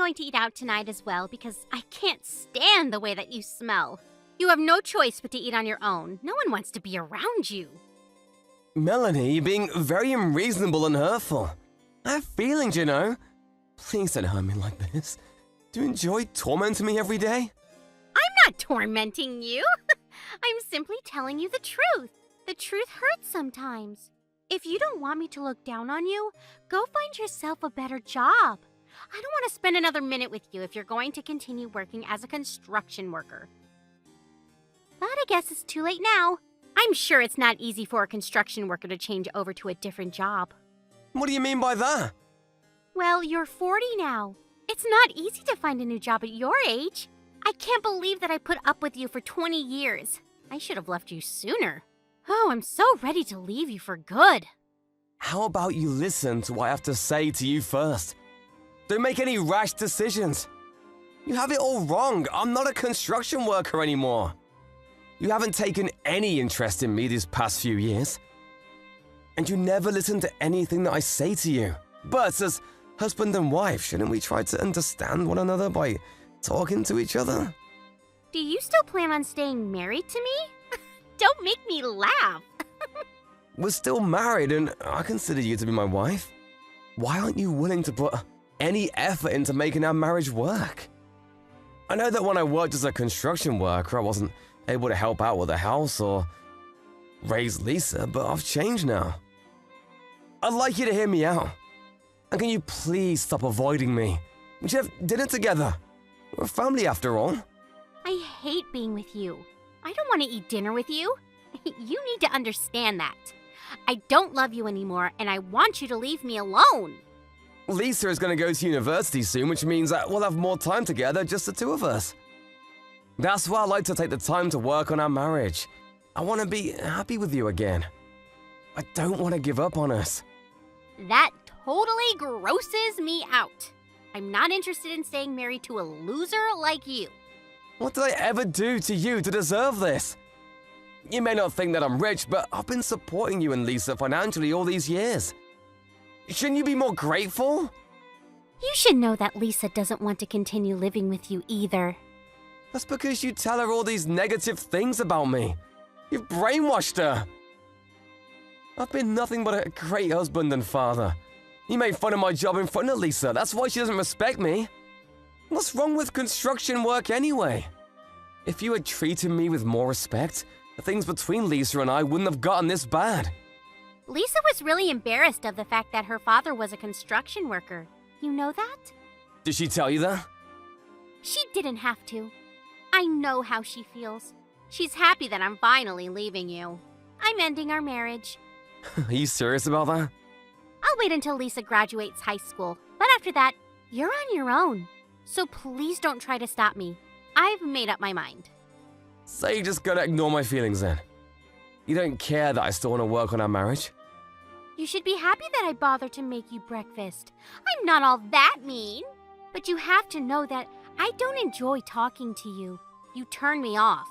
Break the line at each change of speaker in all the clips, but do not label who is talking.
going to eat out tonight as well because I can't stand the way that you smell. You have no choice but to eat on your own. No one wants to be around you.
Melanie, you're being very unreasonable and hurtful. I have feelings, you know. Please don't hurt me like this. Do you enjoy tormenting me every day?
I'm not tormenting you. I'm simply telling you the truth. The truth hurts sometimes. If you don't want me to look down on you, go find yourself a better job. I don't want to spend another minute with you if you're going to continue working as a construction worker. But I guess it's too late now. I'm sure it's not easy for a construction worker to change over to a different job.
What do you mean by that?
Well, you're 40 now. It's not easy to find a new job at your age. I can't believe that I put up with you for 20 years. I should have left you sooner. Oh, I'm so ready to leave you for good.
How about you listen to what I have to say to you first? Don't make any rash decisions. You have it all wrong. I'm not a construction worker anymore. You haven't taken any interest in me these past few years. And you never listen to anything that I say to you. But as husband and wife, shouldn't we try to understand one another by talking to each other?
Do you still plan on staying married to me? Don't make me laugh.
We're still married and I consider you to be my wife. Why aren't you willing to put any effort into making our marriage work? I know that when I worked as a construction worker, I wasn't able to help out with the house or raise Lisa, but I've changed now. I'd like you to hear me out. And can you please stop avoiding me? We should have dinner together. We're a family after all.
I hate being with you. I don't want to eat dinner with you. You need to understand that. I don't love you anymore, and I want you to leave me alone.
Lisa is going to go to university soon, which means that we'll have more time together, just the two of us. That's why I like to take the time to work on our marriage. I want to be happy with you again. I don't want to give up on us.
That totally grosses me out. I'm not interested in staying married to a loser like you.
What did I ever do to you to deserve this? You may not think that I'm rich, but I've been supporting you and Lisa financially all these years. Shouldn't you be more grateful?
You should know that Lisa doesn't want to continue living with you either.
That's because you tell her all these negative things about me. You've brainwashed her. I've been nothing but a great husband and father. You made fun of my job in front of Lisa. That's why she doesn't respect me. What's wrong with construction work anyway? If you had treated me with more respect, the things between Lisa and I wouldn't have gotten this bad.
Lisa was really embarrassed of the fact that her father was a construction worker. You know that?
Did she tell you that?
She didn't have to. I know how she feels. She's happy that I'm finally leaving you. I'm ending our marriage.
Are you serious about that?
I'll wait until Lisa graduates high school, but after that, you're on your own. So please don't try to stop me. I've made up my mind.
So you just gotta ignore my feelings then? You don't care that I still want to work on our marriage?
You should be happy that I bothered to make you breakfast. I'm not all that mean. But you have to know that I don't enjoy talking to you. You turn me off.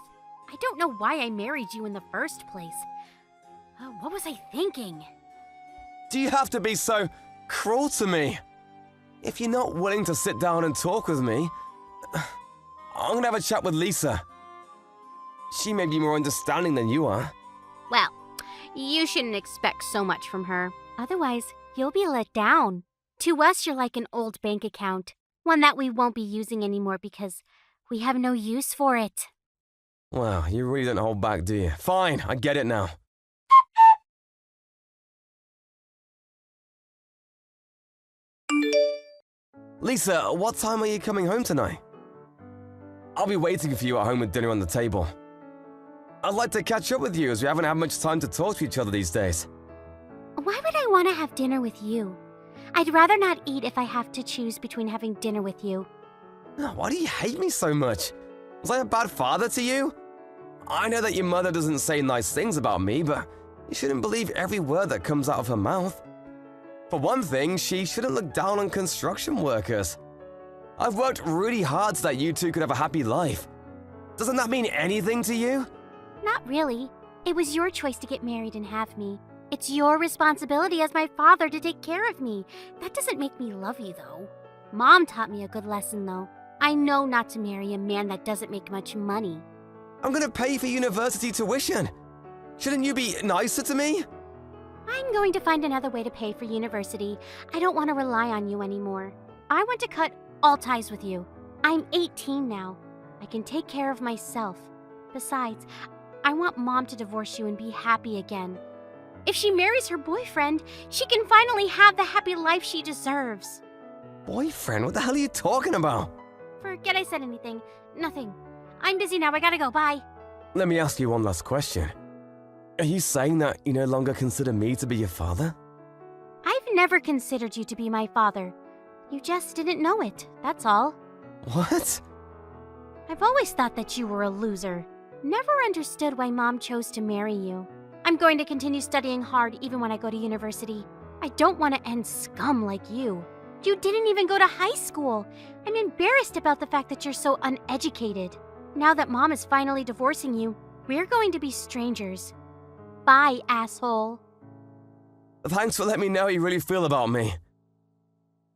I don't know why I married you in the first place. What was I thinking?
Do you have to be so cruel to me? If you're not willing to sit down and talk with me, I'm gonna have a chat with Lisa. She may be more understanding than you are.
Well, you shouldn't expect so much from her. Otherwise, you'll be let down. To us, you're like an old bank account. One that we won't be using anymore because we have no use for it.
Wow, you really don't hold back, do you? Fine, I get it now. Lisa, what time are you coming home tonight? I'll be waiting for you at home with dinner on the table. I'd like to catch up with you as we haven't had much time to talk to each other these days.
Why would I want to have dinner with you? I'd rather not eat if I have to choose between having dinner with you.
Why do you hate me so much? Was I a bad father to you? I know that your mother doesn't say nice things about me, but you shouldn't believe every word that comes out of her mouth. For one thing, she shouldn't look down on construction workers. I've worked really hard so that you two could have a happy life. Doesn't that mean anything to you?
Not really. It was your choice to get married and have me. It's your responsibility as my father to take care of me. That doesn't make me love you, though. Mom taught me a good lesson, though. I know not to marry a man that doesn't make much money.
I'm gonna pay for university tuition. Shouldn't you be nicer to me?
I'm going to find another way to pay for university. I don't want to rely on you anymore. I want to cut all ties with you. I'm 18 now. I can take care of myself. Besides, I want Mom to divorce you and be happy again. If she marries her boyfriend, she can finally have the happy life she deserves.
Boyfriend? What the hell are you talking about?
Forget I said anything. Nothing. I'm busy now. I gotta go. Bye.
Let me ask you one last question. Are you saying that you no longer consider me to be your father?
I've never considered you to be my father. You just didn't know it, that's all.
What?
I've always thought that you were a loser. Never understood why Mom chose to marry you. I'm going to continue studying hard even when I go to university. I don't want to end scum like you. You didn't even go to high school. I'm embarrassed about the fact that you're so uneducated. Now that Mom is finally divorcing you, we're going to be strangers. Bye, asshole.
Thanks for letting me know how you really feel about me.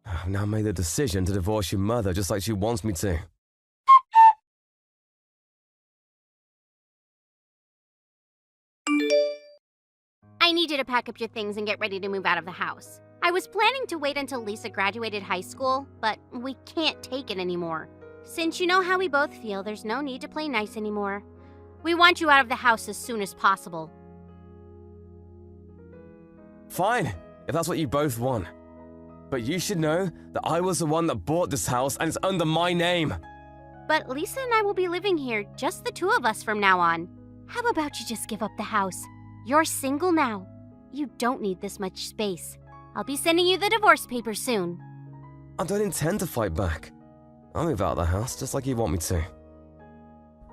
I've now made the decision to divorce your mother just like she wants me to.
I need you to pack up your things and get ready to move out of the house. I was planning to wait until Lisa graduated high school, but we can't take it anymore. Since you know how we both feel, there's no need to play nice anymore. We want you out of the house as soon as possible.
Fine, if that's what you both want. But you should know that I was the one that bought this house and it's under my name.
But Lisa and I will be living here, just the two of us from now on. How about you just give up the house? You're single now. You don't need this much space. I'll be sending you the divorce papers soon.
I don't intend to fight back. I'll move out of the house just like you want me to.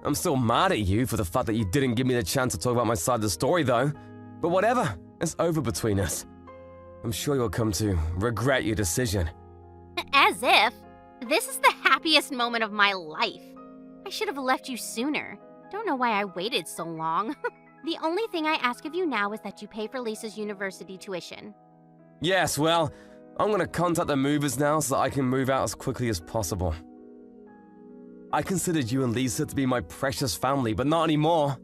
I'm still mad at you for the fact that you didn't give me the chance to talk about my side of the story though. But whatever, it's over between us. I'm sure you'll come to regret your decision.
As if. This is the happiest moment of my life. I should have left you sooner. Don't know why I waited so long. The only thing I ask of you now is that you pay for Lisa's university tuition.
Yes, well, I'm gonna contact the movers now so that I can move out as quickly as possible. I considered you and Lisa to be my precious family, but not anymore.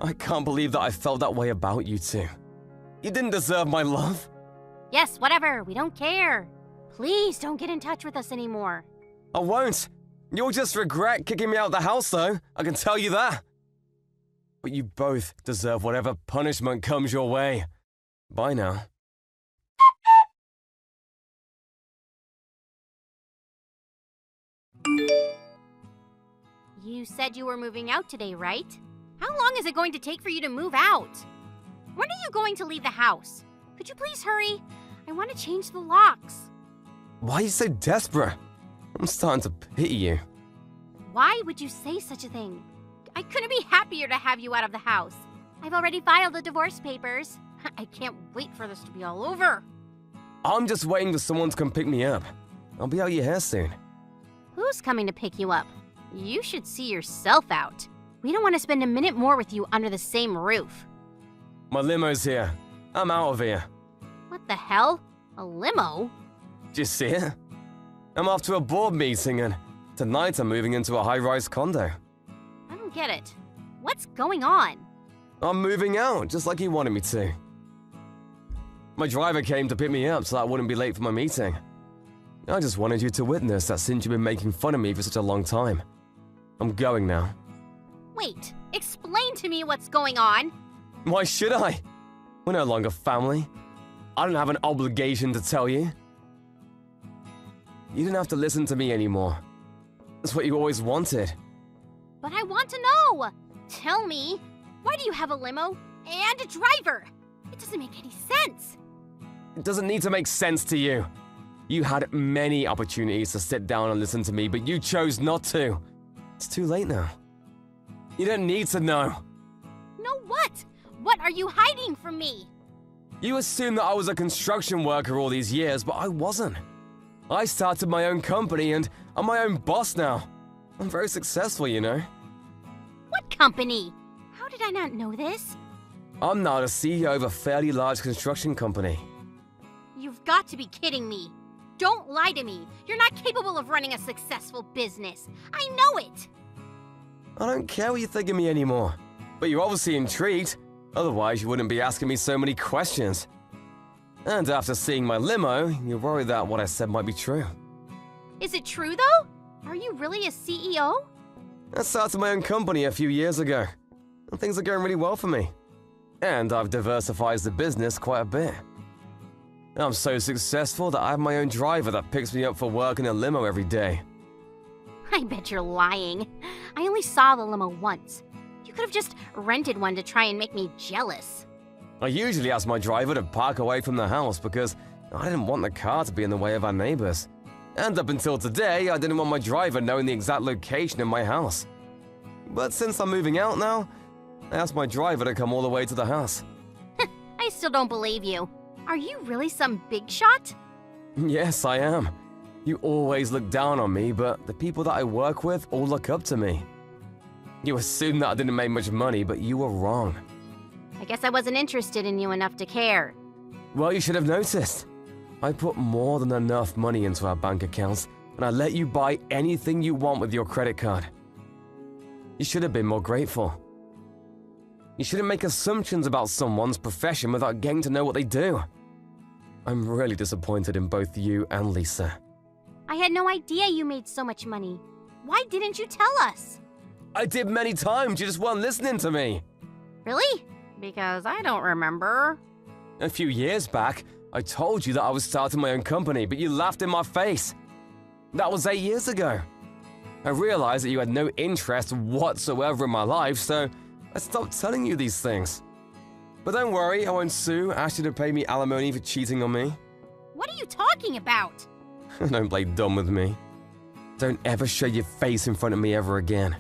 I can't believe that I felt that way about you two. You didn't deserve my love.
Yes, whatever. We don't care. Please don't get in touch with us anymore.
I won't. You'll just regret kicking me out of the house, though. I can tell you that. But you both deserve whatever punishment comes your way. Bye now.
You said you were moving out today, right? How long is it going to take for you to move out? When are you going to leave the house? Could you please hurry? I want to change the locks.
Why are you so desperate? I'm starting to pity you.
Why would you say such a thing? I couldn't be happier to have you out of the house. I've already filed the divorce papers. I can't wait for this to be all over.
I'm just waiting for someone to come pick me up. I'll be out your hair soon.
Who's coming to pick you up? You should see yourself out. We don't want to spend a minute more with you under the same roof.
My limo's here. I'm out of here.
What the hell? A limo?
Did you see it? I'm off to a board meeting and tonight I'm moving into a high-rise condo.
I don't get it. What's going on?
I'm moving out, just like you wanted me to. My driver came to pick me up so that I wouldn't be late for my meeting. I just wanted you to witness that since you've been making fun of me for such a long time. I'm going now.
Wait, explain to me what's going on.
Why should I? We're no longer family. I don't have an obligation to tell you. You didn't have to listen to me anymore. That's what you always wanted.
But I want to know. Tell me, why do you have a limo and a driver? It doesn't make any sense.
It doesn't need to make sense to you. You had many opportunities to sit down and listen to me, but you chose not to. It's too late now. You don't need to know.
No what? What are you hiding from me?
You assumed that I was a construction worker all these years, but I wasn't. I started my own company and I'm my own boss now. I'm very successful, you know.
What company? How did I not know this?
I'm now the CEO of a fairly large construction company.
You've got to be kidding me. Don't lie to me. You're not capable of running a successful business. I know it.
I don't care what you think of me anymore. But you're obviously intrigued. Otherwise, you wouldn't be asking me so many questions. And after seeing my limo, you're worried that what I said might be true.
Is it true, though? Are you really a CEO?
I started my own company a few years ago, and things are going really well for me. And I've diversified the business quite a bit. I'm so successful that I have my own driver that picks me up for work in a limo every day.
I bet you're lying. I only saw the limo once. You could have just rented one to try and make me jealous.
I usually ask my driver to park away from the house because I didn't want the car to be in the way of our neighbors. And up until today, I didn't want my driver knowing the exact location of my house. But since I'm moving out now, I asked my driver to come all the way to the house.
I still don't believe you. Are you really some big shot?
Yes, I am. You always look down on me, but the people that I work with all look up to me. You assume that I didn't make much money, but you were wrong.
I guess I wasn't interested in you enough to care.
Well, you should have noticed. I put more than enough money into our bank accounts, and I let you buy anything you want with your credit card. You should have been more grateful. You shouldn't make assumptions about someone's profession without getting to know what they do. I'm really disappointed in both you and Lisa.
I had no idea you made so much money. Why didn't you tell us?
I did many times, you just weren't listening to me.
Really? Because I don't remember.
A few years back, I told you that I was starting my own company, but you laughed in my face. That was 8 years ago. I realized that you had no interest whatsoever in my life, so I stopped telling you these things. But don't worry, I won't sue, ask you to pay me alimony for cheating on me.
What are you talking about?
Don't play dumb with me. Don't ever show your face in front of me ever again.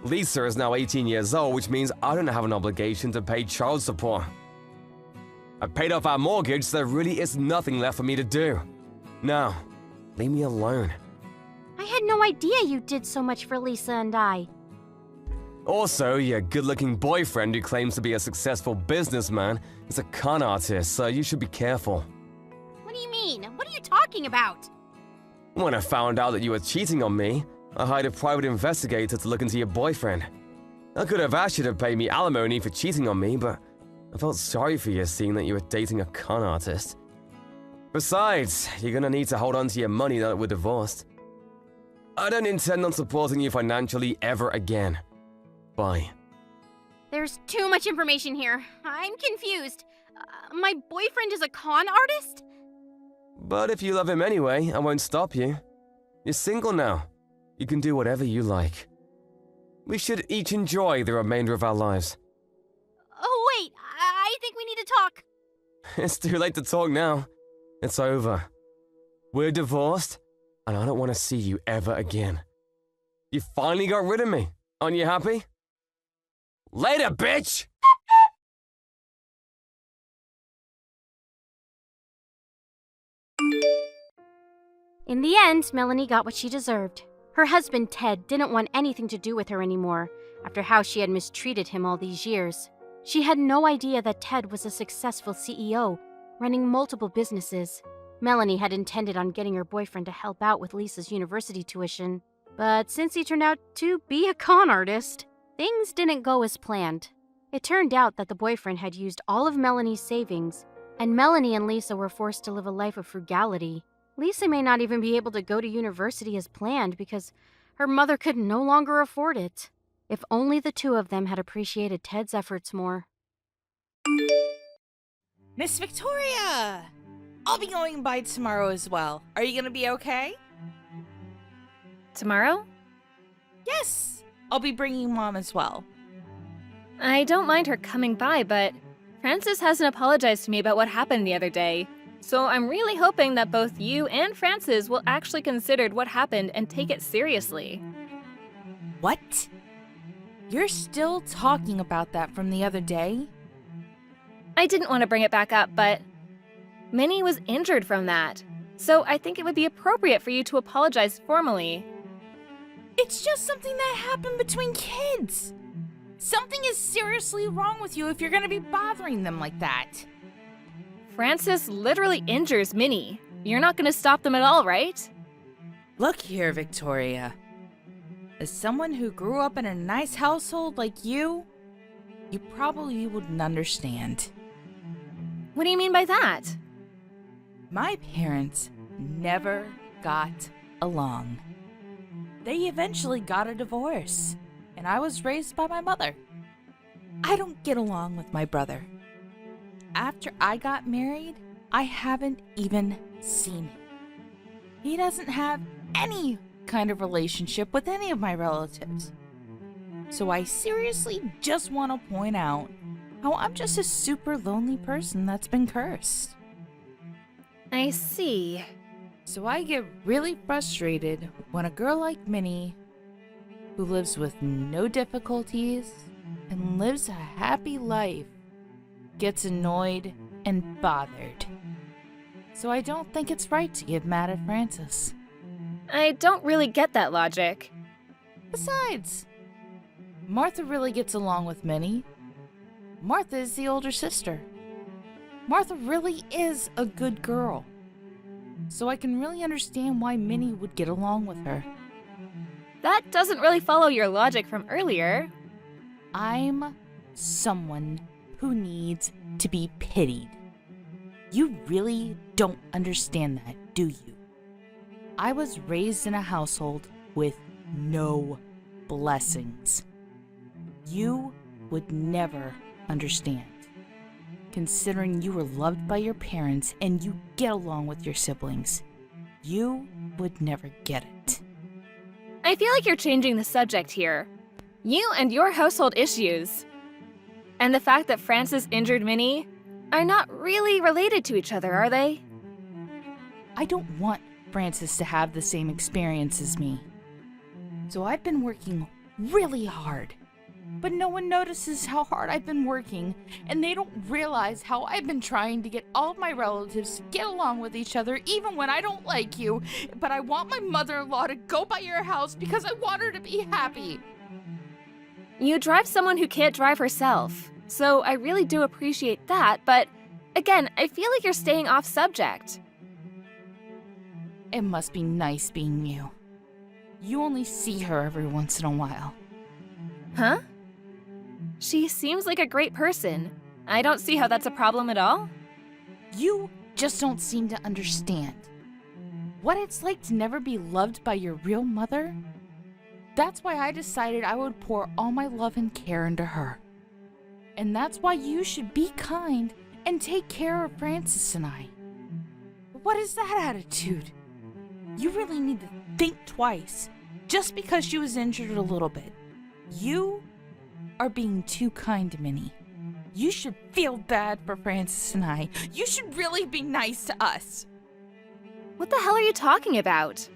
Lisa is now 18 years old, which means I don't have an obligation to pay child support. I paid off our mortgage, so there really is nothing left for me to do. Now, leave me alone.
I had no idea you did so much for Lisa and I.
Also, your good-looking boyfriend who claims to be a successful businessman is a con artist, so you should be careful.
What do you mean? What are you talking about?
When I found out that you were cheating on me, I hired a private investigator to look into your boyfriend. I could have asked you to pay me alimony for cheating on me, but I felt sorry for you seeing that you were dating a con artist. Besides, you're gonna need to hold on to your money now that we're divorced. I don't intend on supporting you financially ever again. Bye.
There's too much information here. I'm confused. My boyfriend is a con artist?
But if you love him anyway, I won't stop you. You're single now. You can do whatever you like. We should each enjoy the remainder of our lives.
Oh, wait. I think we need to talk.
It's too late to talk now. It's over. We're divorced, and I don't want to see you ever again. You finally got rid of me. Aren't you happy? Later, bitch!
In the end, Melanie got what she deserved. Her husband, Ted, didn't want anything to do with her anymore after how she had mistreated him all these years. She had no idea that Ted was a successful CEO, running multiple businesses. Melanie had intended on getting her boyfriend to help out with Lisa's university tuition. But since he turned out to be a con artist, things didn't go as planned. It turned out that the boyfriend had used all of Melanie's savings, and Melanie and Lisa were forced to live a life of frugality. Lisa may not even be able to go to university as planned because her mother could no longer afford it. If only the two of them had appreciated Ted's efforts more.
Miss Victoria! I'll be going by tomorrow as well. Are you gonna be okay?
Tomorrow?
Yes! I'll be bringing Mom as well.
I don't mind her coming by, but Francis hasn't apologized to me about what happened the other day. So I'm really hoping that both you and Francis will actually consider what happened and take it seriously.
What? You're still talking about that from the other day?
I didn't want to bring it back up, but Minnie was injured from that. So I think it would be appropriate for you to apologize formally.
It's just something that happened between kids. Something is seriously wrong with you if you're gonna be bothering them like that.
Francis literally injures Minnie. You're not gonna stop them at all, right?
Look here, Victoria. As someone who grew up in a nice household like you probably wouldn't understand.
What do you mean by that?
My parents never got along. They eventually got a divorce, and I was raised by my mother. I don't get along with my brother. After I got married, I haven't even seen him. He doesn't have any kind of relationship with any of my relatives. So I seriously just want to point out how I'm just a super lonely person that's been cursed.
I see.
So I get really frustrated when a girl like Minnie, who lives with no difficulties and lives a happy life, gets annoyed and bothered. So I don't think it's right to get mad at Francis.
I don't really get that logic.
Besides, Martha really gets along with Minnie. Martha is the older sister. Martha really is a good girl. So I can really understand why Minnie would get along with her.
That doesn't really follow your logic from earlier.
I'm someone who needs to be pitied. You really don't understand that, do you? I was raised in a household with no blessings. You would never understand. Considering you were loved by your parents and you get along with your siblings, you would never get it.
I feel like you're changing the subject here. You and your household issues. And the fact that Francis injured Minnie are not really related to each other, are they?
I don't want Francis to have the same experience as me. So I've been working really hard. But no one notices how hard I've been working, and they don't realize how I've been trying to get all of my relatives to get along with each other, even when I don't like you. But I want my mother-in-law to go by your house because I want her to be happy.
You drive someone who can't drive herself, so I really do appreciate that, but again, I feel like you're staying off subject.
It must be nice being you. You only see her every once in a while.
Huh? She seems like a great person. I don't see how that's a problem at all.
You just don't seem to understand what it's like to never be loved by your real mother. That's why I decided I would pour all my love and care into her. And that's why you should be kind and take care of Francis and I. What is that attitude? You really need to think twice just because she was injured a little bit. You are being too kind to Minnie. You should feel bad for Francis and I. You should really be nice to us.
What the hell are you talking about?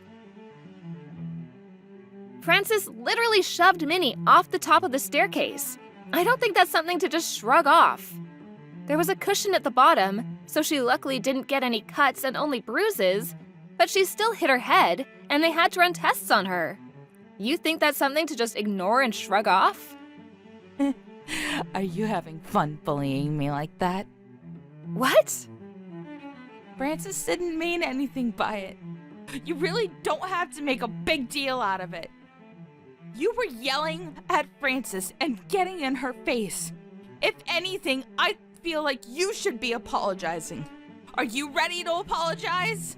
Francis literally shoved Minnie off the top of the staircase. I don't think that's something to just shrug off. There was a cushion at the bottom, so she luckily didn't get any cuts and only bruises, but she still hit her head, and they had to run tests on her. You think that's something to just ignore and shrug off?
Are you having fun bullying me like that?
What?
Francis didn't mean anything by it. You really don't have to make a big deal out of it. You were yelling at Francis and getting in her face. If anything, I feel like you should be apologizing. Are you ready to apologize?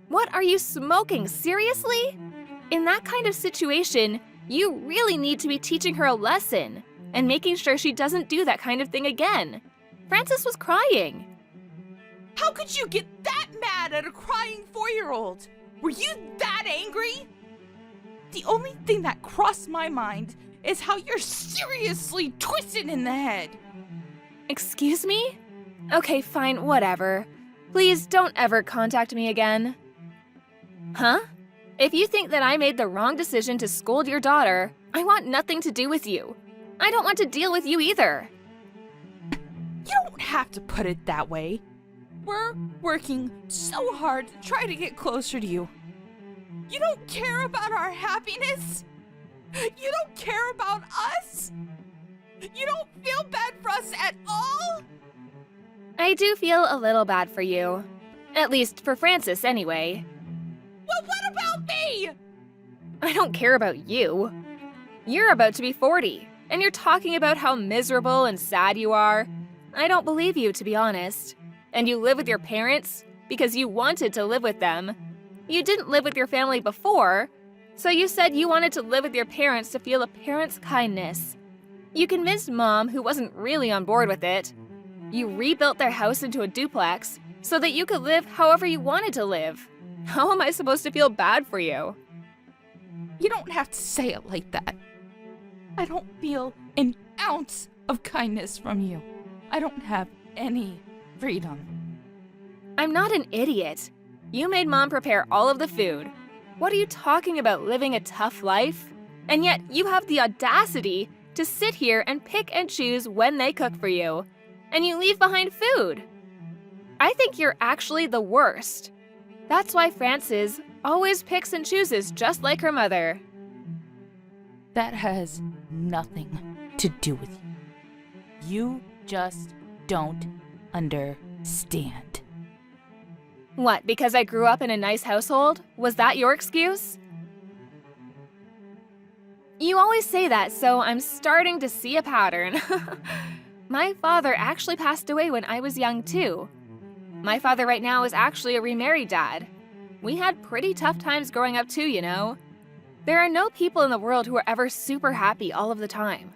What are you smoking? Seriously? In that kind of situation, you really need to be teaching her a lesson and making sure she doesn't do that kind of thing again. Francis was crying.
How could you get that mad at a crying 4-year-old? Were you that angry? The only thing that crossed my mind is how you're seriously twisted in the head.
Excuse me? Okay, fine, whatever. Please don't ever contact me again. Huh? If you think that I made the wrong decision to scold your daughter, I want nothing to do with you. I don't want to deal with you either.
You don't have to put it that way. We're working so hard to try to get closer to you. You don't care about our happiness? You don't care about us? You don't feel bad for us at all?
I do feel a little bad for you. At least for Francis, anyway.
Well, what about me?
I don't care about you. You're about to be 40, and you're talking about how miserable and sad you are. I don't believe you, to be honest. And you live with your parents because you wanted to live with them. You didn't live with your family before, so you said you wanted to live with your parents to feel a parent's kindness. You convinced Mom, who wasn't really on board with it. You rebuilt their house into a duplex so that you could live however you wanted to live. How am I supposed to feel bad for you?
You don't have to say it like that. I don't feel an ounce of kindness from you. I don't have any freedom.
I'm not an idiot. You made Mom prepare all of the food. What are you talking about, living a tough life? And yet you have the audacity to sit here and pick and choose when they cook for you. And you leave behind food. I think you're actually the worst. That's why Frances always picks and chooses just like her mother.
That has nothing to do with you. You just don't understand.
What, because I grew up in a nice household? Was that your excuse? You always say that, so I'm starting to see a pattern. My father actually passed away when I was young, too. My father right now is actually a remarried dad. We had pretty tough times growing up, too, you know. There are no people in the world who are ever super happy all of the time.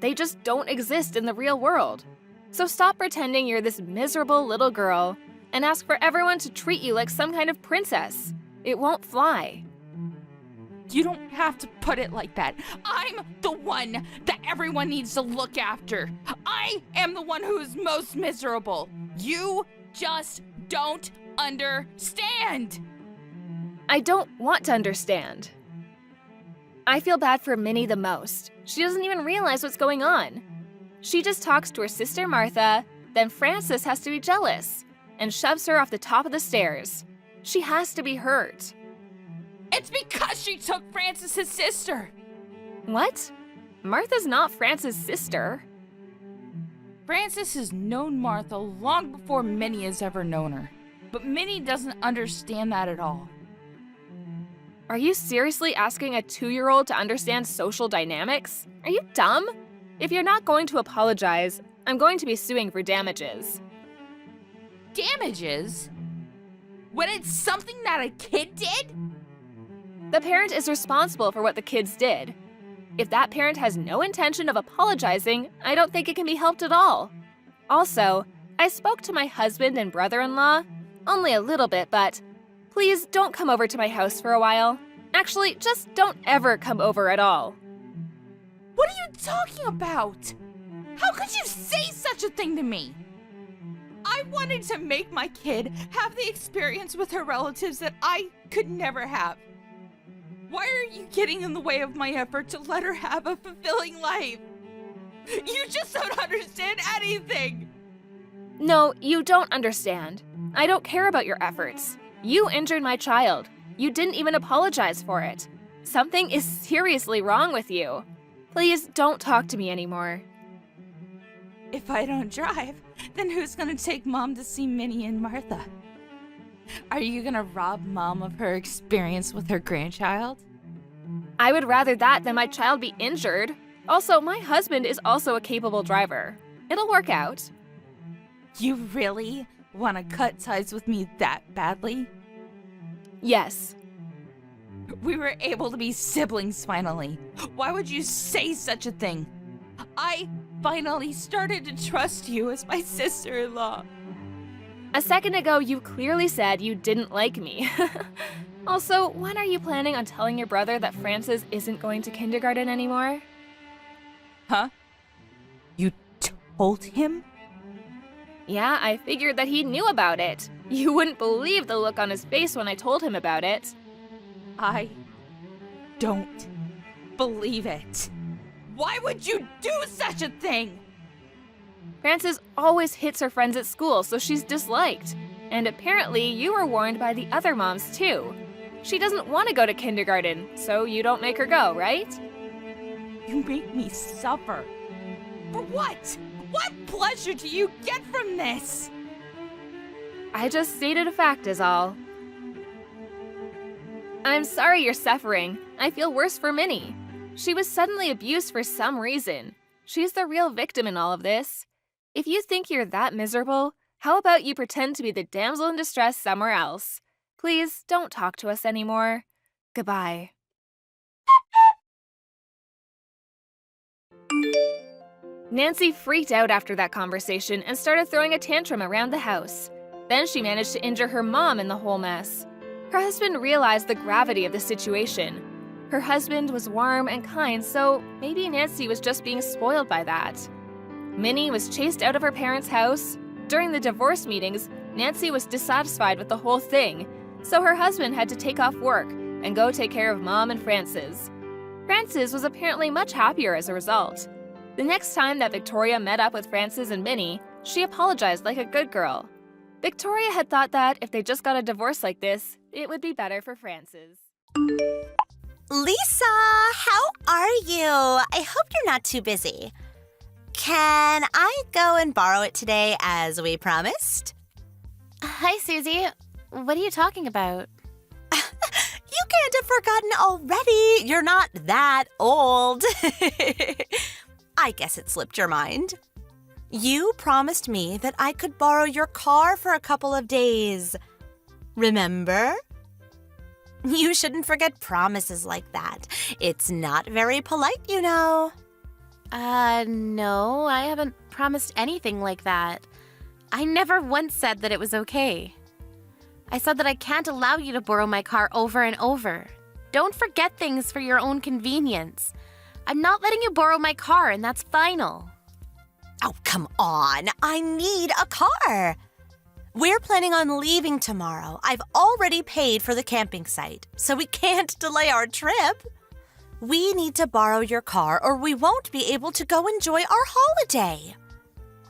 They just don't exist in the real world. So stop pretending you're this miserable little girl and ask for everyone to treat you like some kind of princess. It won't fly.
You don't have to put it like that. I'm the one that everyone needs to look after. I am the one who is most miserable. You just don't understand.
I don't want to understand. I feel bad for Minnie the most. She doesn't even realize what's going on. She just talks to her sister Martha, then Frances has to be jealous and shoves her off the top of the stairs. She has to be hurt.
It's because she took Francis's sister.
What? Martha's not Frances' sister.
Frances has known Martha long before Minnie has ever known her. But Minnie doesn't understand that at all.
Are you seriously asking a 2-year-old to understand social dynamics? Are you dumb? If you're not going to apologize, I'm going to be suing for damages.
Damages? When it's something that a kid did?
The parent is responsible for what the kids did. If that parent has no intention of apologizing, I don't think it can be helped at all. Also, I spoke to my husband and brother-in-law. Only a little bit, but please don't come over to my house for a while. Actually, just don't ever come over at all.
What are you talking about? How could you say such a thing to me? I wanted to make my kid have the experience with her relatives that I could never have. Why are you getting in the way of my effort to let her have a fulfilling life? You just don't understand anything!
No, you don't understand. I don't care about your efforts. You injured my child. You didn't even apologize for it. Something is seriously wrong with you. Please don't talk to me anymore.
If I don't drive, then who's gonna take Mom to see Minnie and Martha? Are you gonna rob Mom of her experience with her grandchild?
I would rather that than my child be injured. Also, my husband is also a capable driver. It'll work out.
You really want to cut ties with me that badly?
Yes.
We were able to be siblings finally. Why would you say such a thing? I finally started to trust you as my sister-in-law.
A second ago, you clearly said you didn't like me. Also, when are you planning on telling your brother that Frances isn't going to kindergarten anymore?
Huh? You told him?
Yeah, I figured that he knew about it. You wouldn't believe the look on his face when I told him about it.
I don't believe it. Why would you do such a thing?
Frances always hits her friends at school, so she's disliked. And apparently, you were warned by the other moms, too. She doesn't want to go to kindergarten, so you don't make her go, right?
You make me suffer. For what? What pleasure do you get from this?
I just stated a fact is all. I'm sorry you're suffering. I feel worse for Minnie. She was suddenly abused for some reason. She's the real victim in all of this. If you think you're that miserable, how about you pretend to be the damsel in distress somewhere else? Please don't talk to us anymore. Goodbye. Nancy freaked out after that conversation and started throwing a tantrum around the house. Then she managed to injure her mom in the whole mess. Her husband realized the gravity of the situation. Her husband was warm and kind, so maybe Nancy was just being spoiled by that. Minnie was chased out of her parents' house. During the divorce meetings, Nancy was dissatisfied with the whole thing, so her husband had to take off work and go take care of Mom and Frances. Frances was apparently much happier as a result. The next time that Victoria met up with Frances and Minnie, she apologized like a good girl. Victoria had thought that if they just got a divorce like this, it would be better for Frances.
Lisa, how are you? I hope you're not too busy. Can I go and borrow it today as we promised?
Hi, Susie. What are you talking about?
You can't have forgotten already. You're not that old. I guess it slipped your mind. You promised me that I could borrow your car for a couple of days. Remember? You shouldn't forget promises like that. It's not very polite, you know.
No, I haven't promised anything like that. I never once said that it was okay. I said that I can't allow you to borrow my car over and over. Don't forget things for your own convenience. I'm not letting you borrow my car, and that's final.
Oh, come on. I need a car. We're planning on leaving tomorrow. I've already paid for the camping site, so we can't delay our trip. We need to borrow your car or we won't be able to go enjoy our holiday.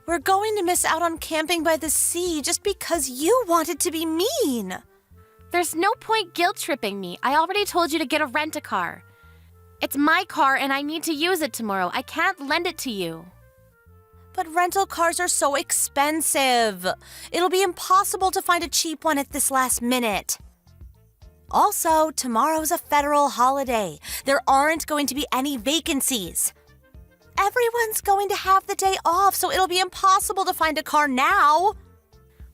We're going to miss out on camping by the sea just because you wanted to be mean.
There's no point guilt-tripping me. I already told you to get a rent-a-car. It's my car and I need to use it tomorrow. I can't lend it to you.
But rental cars are so expensive. It'll be impossible to find a cheap one at this last minute. Also, tomorrow's a federal holiday. There aren't going to be any vacancies. Everyone's going to have the day off, so it'll be impossible to find a car now.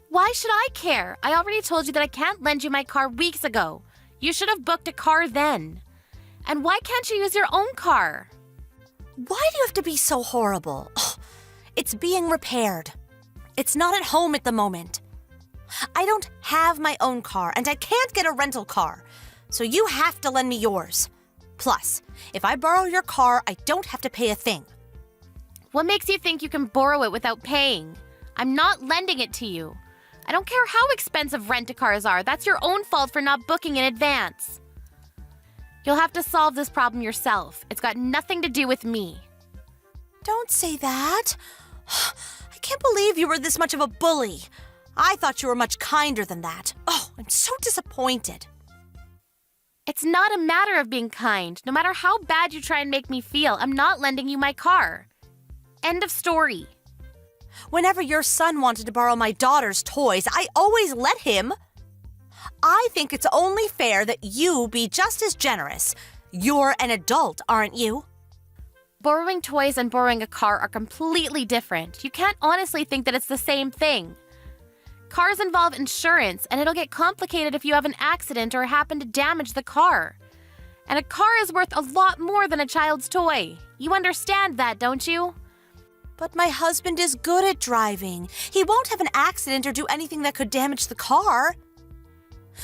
Why should I care? I already told you that I can't lend you my car weeks ago. You should have booked a car then. And why can't you use your own car?
Why do you have to be so horrible? Oh, it's being repaired. It's not at home at the moment. I don't have my own car, and I can't get a rental car, so you have to lend me yours. Plus, if I borrow your car, I don't have to pay a thing.
What makes you think you can borrow it without paying? I'm not lending it to you. I don't care how expensive rent-a-cars are. That's your own fault for not booking in advance. You'll have to solve this problem yourself. It's got nothing to do with me.
Don't say that. I can't believe you were this much of a bully. I thought you were much kinder than that. Oh, I'm so disappointed.
It's not a matter of being kind. No matter how bad you try and make me feel, I'm not lending you my car. End of story.
Whenever your son wanted to borrow my daughter's toys, I always let him. I think it's only fair that you be just as generous. You're an adult, aren't you?
Borrowing toys and borrowing a car are completely different. You can't honestly think that it's the same thing. Cars involve insurance, and it'll get complicated if you have an accident or happen to damage the car. And a car is worth a lot more than a child's toy. You understand that, don't you?
But my husband is good at driving. He won't have an accident or do anything that could damage the car.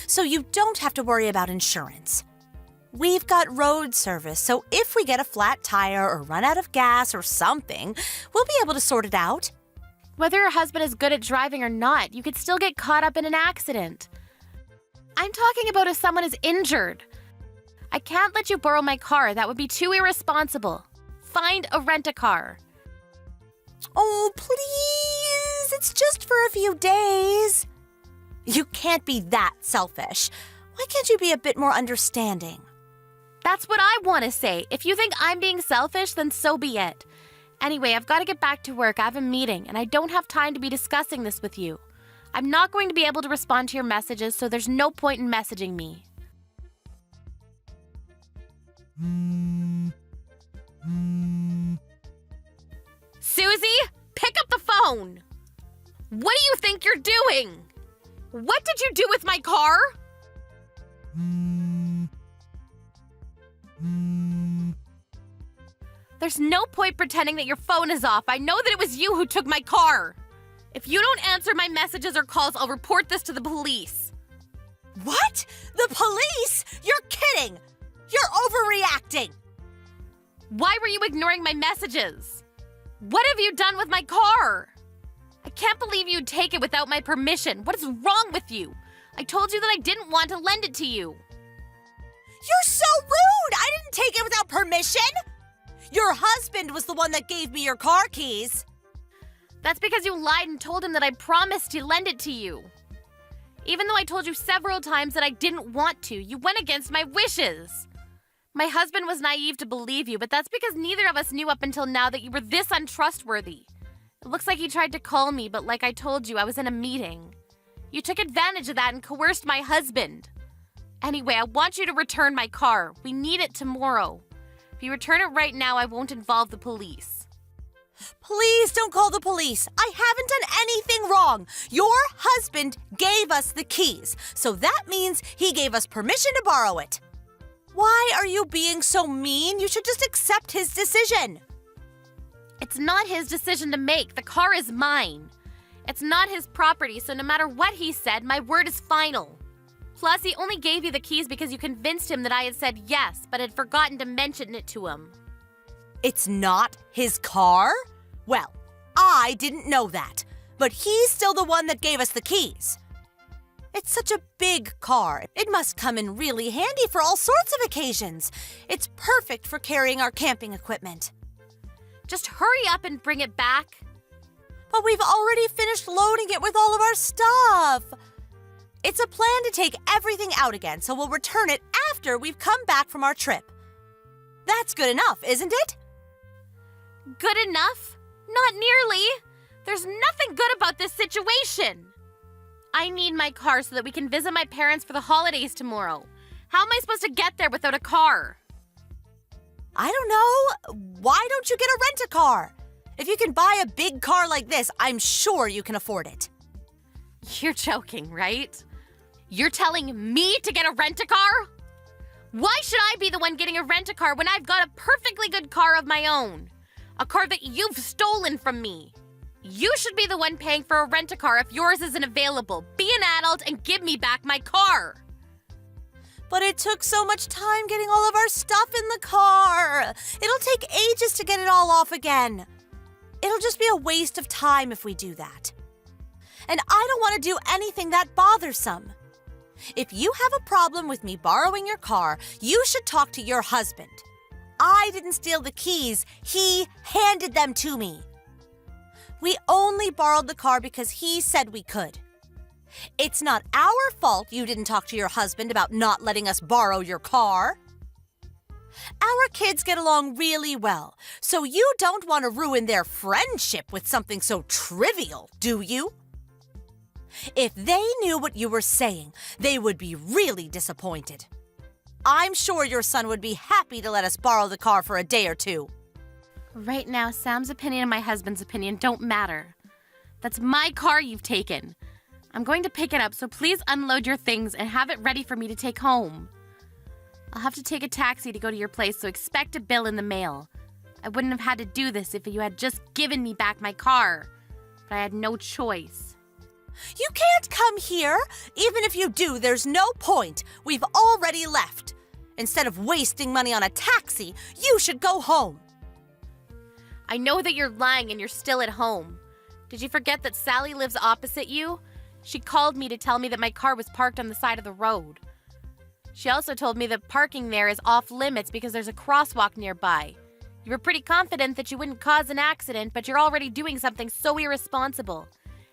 So you don't have to worry about insurance. We've got road service, so if we get a flat tire or run out of gas or something, we'll be able to sort it out.
Whether your husband is good at driving or not, you could still get caught up in an accident. I'm talking about if someone is injured. I can't let you borrow my car. That would be too irresponsible. Find a rent-a-car.
Oh, please! It's just for a few days. You can't be that selfish. Why can't you be a bit more understanding?
That's what I want to say. If you think I'm being selfish, then so be it. Anyway, I've got to get back to work. I have a meeting, and I don't have time to be discussing this with you.
I'm not going to be able to respond to your messages, so there's no point in messaging me. Susie, pick up the phone! What do you think you're doing? What did you do with my car? There's no point pretending that your phone is off. I know that it was you who took my car. If you don't answer my messages or calls, I'll report this to the police. What? The police? You're kidding! You're overreacting! Why were you ignoring my messages? What have you done with my car? I can't believe you'd take it without my permission. What is wrong with you? I told you that I didn't want to lend it to you. You're so rude! I didn't take it without permission! Your husband was the one that gave me your car keys. That's because you lied and told him that I promised to lend it to you. Even though I told you several times that I didn't want to, you went against my wishes. My husband was naive to believe you, but that's because neither of us knew up until now that you were this untrustworthy. It looks like he tried to call me, but like I told you, I was in a meeting. You took advantage of that and coerced my husband. Anyway, I want you to return my car. We need it tomorrow. If you return it right now, I won't involve the police. Please don't call the police. I haven't done anything wrong. Your husband gave us the keys, so that means he gave us permission to borrow it. Why are you being so mean? You should just accept his decision. It's not his decision to make. The car is mine. It's not his property, so no matter what he said, my word is final. Plus, he only gave you the keys because you convinced him that I had said yes, but had forgotten to mention it to him. It's not his car? Well, I didn't know that, but he's still the one that gave us the keys. It's such a big car. It must come in really handy for all sorts of occasions. It's perfect for carrying our camping equipment. Just hurry up and bring it back. But we've already finished loading it with all of our stuff. It's a plan to take everything out again, so we'll return it after we've come back from our trip. That's good enough, isn't it? Good enough? Not nearly. There's nothing good about this situation. I need my car so that we can visit my parents for the holidays tomorrow. How am I supposed to get there without a car? I don't know. Why don't you get a rent-a-car? If you can buy a big car like this, I'm sure you can afford it. You're joking, right? You're telling me to get a rent-a-car? Why should I be the one getting a rent-a-car when I've got a perfectly good car of my own? A car that you've stolen from me. You should be the one paying for a rent-a-car if yours isn't available. Be an adult and give me back my car. But it took so much time getting all of our stuff in the car. It'll take ages to get it all off again. It'll just be a waste of time if we do that. And I don't want to do anything that bothersome. If you have a problem with me borrowing your car, you should talk to your husband. I didn't steal the keys. He handed them to me. We only borrowed the car because he said we could. It's not our fault you didn't talk to your husband about not letting us borrow your car. Our kids get along really well, so you don't want to ruin their friendship with something so trivial, do you? If they knew what you were saying, they would be really disappointed. I'm sure your son would be happy to let us borrow the car for a day or two. Right now, Sam's opinion and my husband's opinion don't matter. That's my car you've taken. I'm going to pick it up, so please unload your things and have it ready for me to take home. I'll have to take a taxi to go to your place, so expect a bill in the mail. I wouldn't have had to do this if you had just given me back my car, but I had no choice. You can't come here. Even if you do, there's no point. We've already left. Instead of wasting money on a taxi, you should go home. I know that you're lying and you're still at home. Did you forget that Sally lives opposite you? She called me to tell me that my car was parked on the side of the road. She also told me that parking there is off limits because there's a crosswalk nearby. You were pretty confident that you wouldn't cause an accident, but you're already doing something so irresponsible.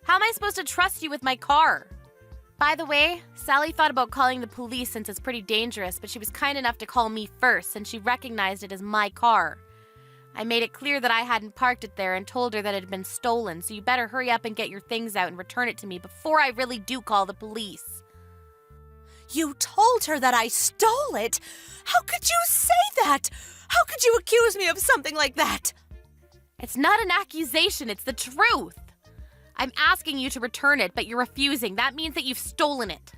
How am I supposed to trust you with my car? By the way, Sally thought about calling the police since it's pretty dangerous, but she was kind enough to call me first since she recognized it as my car.
I made it clear that I hadn't parked it there and told her that it had been stolen, so you better hurry up and get your things out and return it to me before I really do call the police.
You told her that I stole it? How could you say that? How could you accuse me of something like that?
It's not an accusation, it's the truth. I'm asking you to return it, but you're refusing. That means that you've stolen it.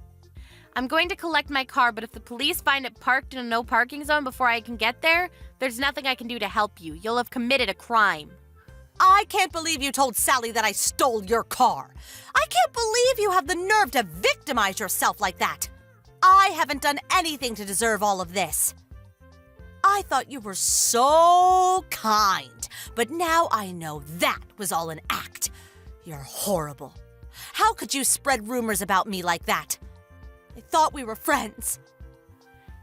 I'm going to collect my car, but if the police find it parked in a no parking zone before I can get there, there's nothing I can do to help you. You'll have committed a crime.
I can't believe you told Sally that I stole your car. I can't believe you have the nerve to victimize yourself like that. I haven't done anything to deserve all of this. I thought you were so kind, but now I know that was all an act. You're horrible. How could you spread rumors about me like that? I thought we were friends.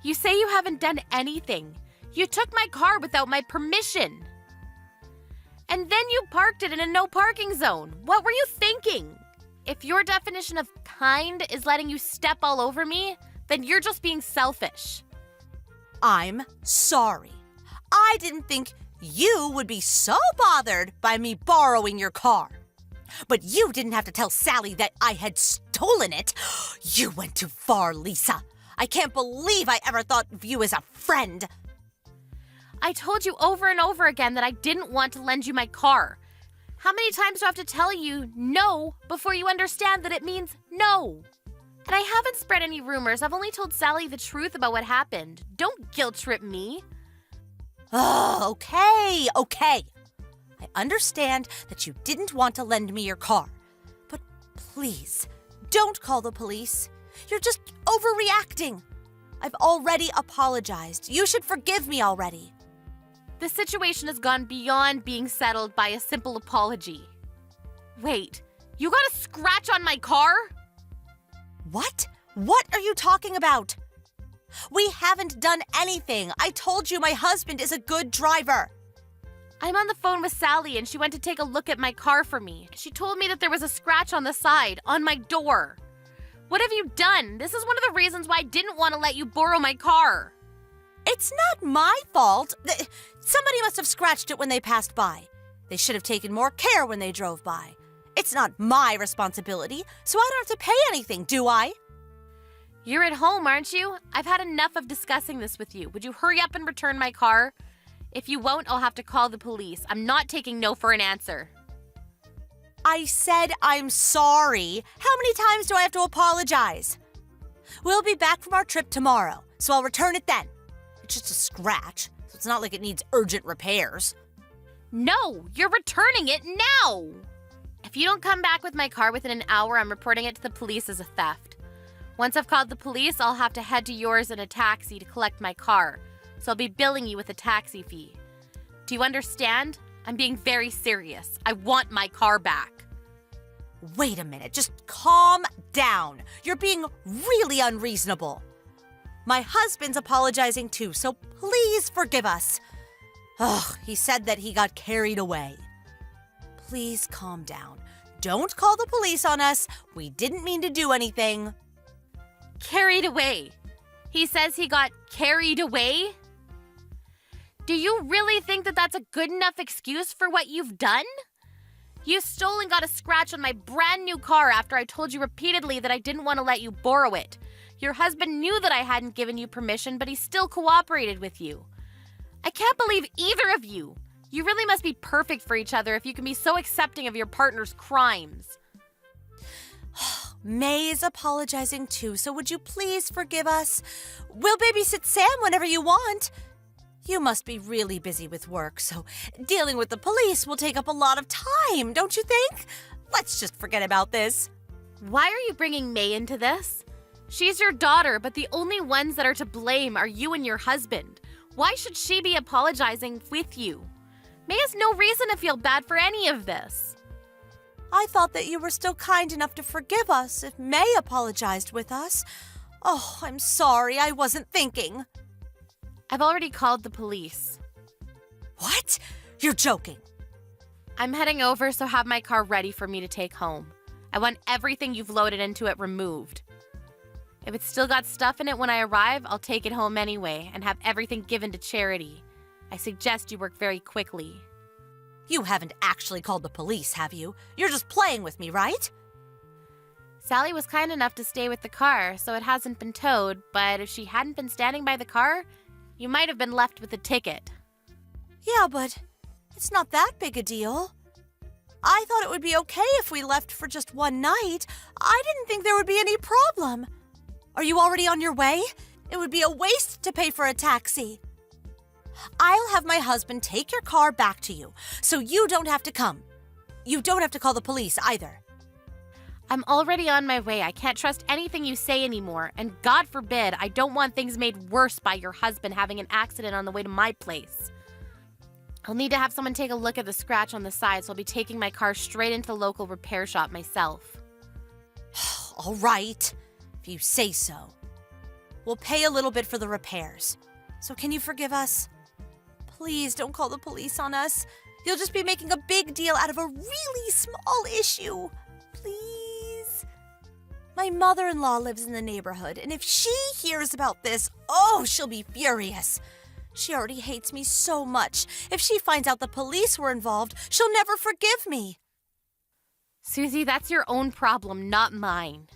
You say you haven't done anything. You took my car without my permission. And then you parked it in a no parking zone. What were you thinking? If your definition of kind is letting you step all over me, then you're just being selfish.
I'm sorry. I didn't think you would be so bothered by me borrowing your car. But you didn't have to tell Sally that I had stolen it. You went too far, Lisa. I can't believe I ever thought of you as a friend.
I told you over and over again that I didn't want to lend you my car. How many times do I have to tell you no before you understand that it means no? And I haven't spread any rumors. I've only told Sally the truth about what happened. Don't guilt trip me.
Oh, okay. I understand that you didn't want to lend me your car. But please, don't call the police. You're just overreacting. I've already apologized. You should forgive me already.
The situation has gone beyond being settled by a simple apology. Wait, you got a scratch on my car?
What? What are you talking about? We haven't done anything. I told you my husband is a good driver.
I'm on the phone with Sally and she went to take a look at my car for me. She told me that there was a scratch on the side, on my door. What have you done? This is one of the reasons why I didn't want to let you borrow my car.
It's not my fault. Somebody must have scratched it when they passed by. They should have taken more care when they drove by. It's not my responsibility, so I don't have to pay anything, do I?
You're at home, aren't you? I've had enough of discussing this with you. Would you hurry up and return my car? If you won't, I'll have to call the police. I'm not taking no for an answer.
I said I'm sorry. How many times do I have to apologize? We'll be back from our trip tomorrow, so I'll return it then. It's just a scratch, so it's not like it needs urgent repairs.
No, you're returning it now! If you don't come back with my car within an hour, I'm reporting it to the police as a theft. Once I've called the police, I'll have to head to yours in a taxi to collect my car, so I'll be billing you with a taxi fee. Do you understand? I'm being very serious. I want my car back.
Wait a minute, just calm down. You're being really unreasonable. My husband's apologizing too, so please forgive us. Ugh, he said that he got carried away. Please calm down. Don't call the police on us. We didn't mean to do anything.
Carried away. He says he got carried away? Do you really think that that's a good enough excuse for what you've done? You stole and got a scratch on my brand new car after I told you repeatedly that I didn't want to let you borrow it. Your husband knew that I hadn't given you permission, but he still cooperated with you. I can't believe either of you. You really must be perfect for each other if you can be so accepting of your partner's crimes.
May is apologizing too, so would you please forgive us? We'll babysit Sam whenever you want. You must be really busy with work, so dealing with the police will take up a lot of time, don't you think? Let's just forget about this.
Why are you bringing May into this? She's your daughter, but the only ones that are to blame are you and your husband. Why should she be apologizing with you? May has no reason to feel bad for any of this.
I thought that you were still kind enough to forgive us if May apologized with us. Oh, I'm sorry, I wasn't thinking.
I've already called the police.
What? You're joking.
I'm heading over, so have my car ready for me to take home. I want everything you've loaded into it removed. If it's still got stuff in it when I arrive, I'll take it home anyway and have everything given to charity. I suggest you work very quickly.
You haven't actually called the police, have you? You're just playing with me, right?
Sally was kind enough to stay with the car, so it hasn't been towed, but if she hadn't been standing by the car, you might have been left with a ticket.
Yeah, but it's not that big a deal. I thought it would be okay if we left for just one night. I didn't think there would be any problem. Are you already on your way? It would be a waste to pay for a taxi. I'll have my husband take your car back to you, so you don't have to come. You don't have to call the police either.
I'm already on my way. I can't trust anything you say anymore, and God forbid, I don't want things made worse by your husband having an accident on the way to my place. I'll need to have someone take a look at the scratch on the side, so I'll be taking my car straight into the local repair shop myself.
All right, if you say so. We'll pay a little bit for the repairs. So can you forgive us? Please don't call the police on us. You'll just be making a big deal out of a really small issue. Please. My mother-in-law lives in the neighborhood, and if she hears about this, oh, she'll be furious. She already hates me so much. If she finds out the police were involved, she'll never forgive me.
Susie, that's your own problem, not mine.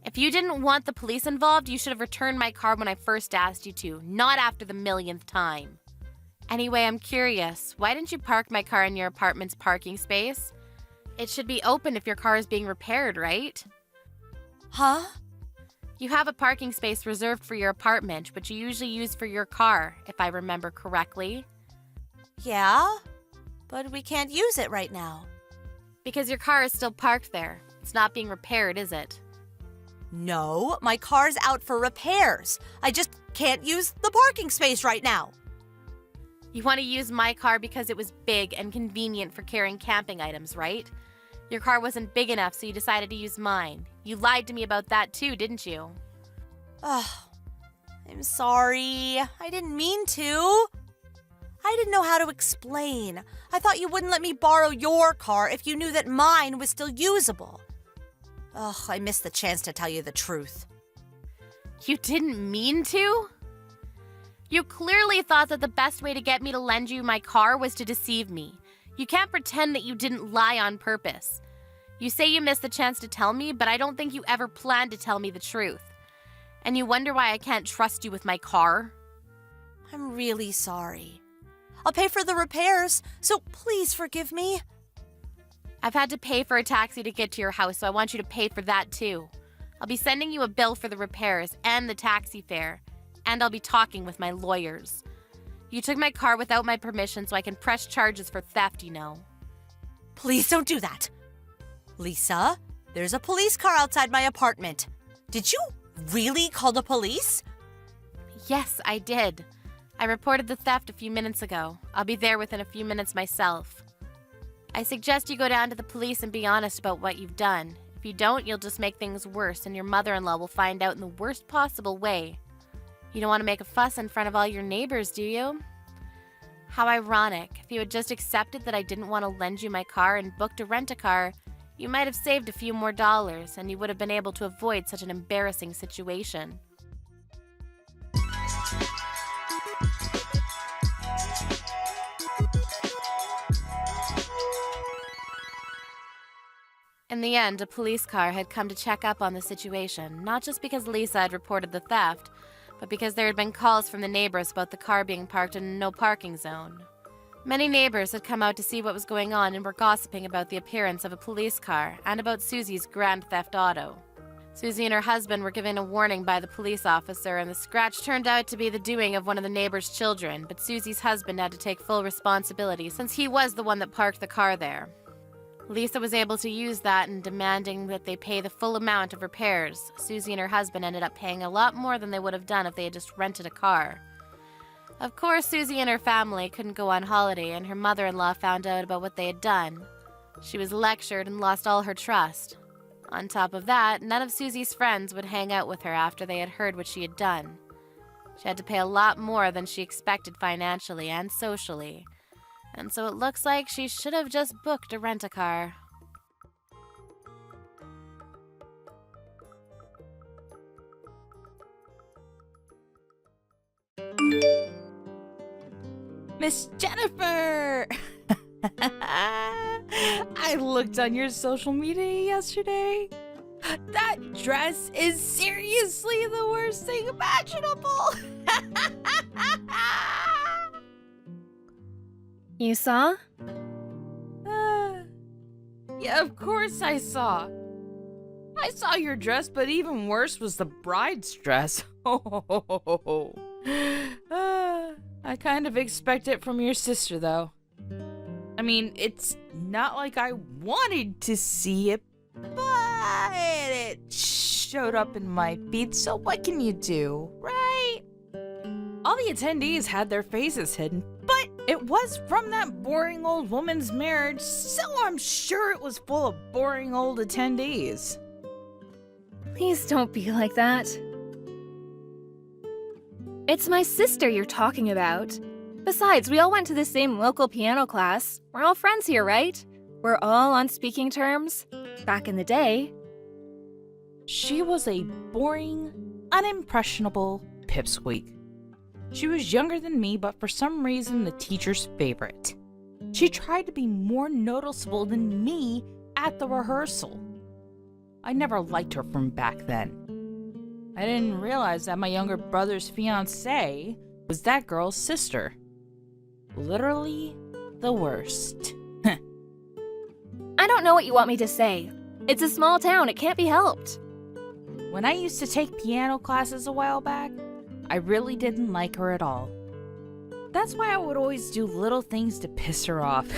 If you didn't want the police involved, you should have returned my car when I first asked you to, not after the millionth time. Anyway, I'm curious. Why didn't you park my car in your apartment's parking space? It should be open if your car is being repaired, right?
Huh?
You have a parking space reserved for your apartment, which you usually use for your car, if I remember correctly.
Yeah, but we can't use it right now.
Because your car is still parked there. It's not being repaired, is it?
No, my car's out for repairs. I just can't use the parking space right now.
You want to use my car because it was big and convenient for carrying camping items, right? Your car wasn't big enough, so you decided to use mine. You lied to me about that too, didn't you?
Oh, I'm sorry. I didn't mean to. I didn't know how to explain. I thought you wouldn't let me borrow your car if you knew that mine was still usable. Ugh, I missed the chance to tell you the truth.
You didn't mean to? You clearly thought that the best way to get me to lend you my car was to deceive me. You can't pretend that you didn't lie on purpose. You say you missed the chance to tell me, but I don't think you ever planned to tell me the truth. And you wonder why I can't trust you with my car?
I'm really sorry. I'll pay for the repairs, so please forgive me.
I've had to pay for a taxi to get to your house, so I want you to pay for that too. I'll be sending you a bill for the repairs and the taxi fare, and I'll be talking with my lawyers. You took my car without my permission, so I can press charges for theft, you know.
Please don't do that. Lisa, there's a police car outside my apartment. Did you really call the police?
Yes, I did. I reported the theft a few minutes ago. I'll be there within a few minutes myself. I suggest you go down to the police and be honest about what you've done. If you don't, you'll just make things worse, and your mother-in-law will find out in the worst possible way. You don't want to make a fuss in front of all your neighbors, do you? How ironic. If you had just accepted that I didn't want to lend you my car and booked a rent-a-car, you might have saved a few more dollars, and you would have been able to avoid such an embarrassing situation. In the end, a police car had come to check up on the situation, not just because Lisa had reported the theft, but because there had been calls from the neighbors about the car being parked in a no parking zone. Many neighbors had come out to see what was going on and were gossiping about the appearance of a police car and about Susie's grand theft auto. Susie and her husband were given a warning by the police officer, and the scratch turned out to be the doing of one of the neighbor's children, but Susie's husband had to take full responsibility since he was the one that parked the car there. Lisa was able to use that in demanding that they pay the full amount of repairs. Susie and her husband ended up paying a lot more than they would have done if they had just rented a car. Of course, Susie and her family couldn't go on holiday, and her mother-in-law found out about what they had done. She was lectured and lost all her trust. On top of that, none of Susie's friends would hang out with her after they had heard what she had done. She had to pay a lot more than she expected financially and socially. And so it looks like she should have just booked a rent-a-car.
Miss Jennifer! I looked on your social media yesterday. That dress is seriously the worst thing imaginable.
You saw?
Yeah, of course I saw. I saw your dress, but even worse was the bride's dress. I kind of expect it from your sister, though. I mean, it's not like I wanted to see it, but it showed up in my feed, so what can you do, right? All the attendees had their faces hidden, but it was from that boring old woman's marriage, so I'm sure it was full of boring old attendees.
Please don't be like that. It's my sister you're talking about. Besides, we all went to the same local piano class. We're all friends here, right? We're all on speaking terms. Back in the day.
She was a boring, unimpressionable pipsqueak. She was younger than me, but for some reason the teacher's favorite. She tried to be more noticeable than me at the rehearsal. I never liked her from back then. I didn't realize that my younger brother's fiancée was that girl's sister. Literally the worst.
I don't know what you want me to say. It's a small town, it can't be helped.
When I used to take piano classes a while back, I really didn't like her at all. That's why I would always do little things to piss her off.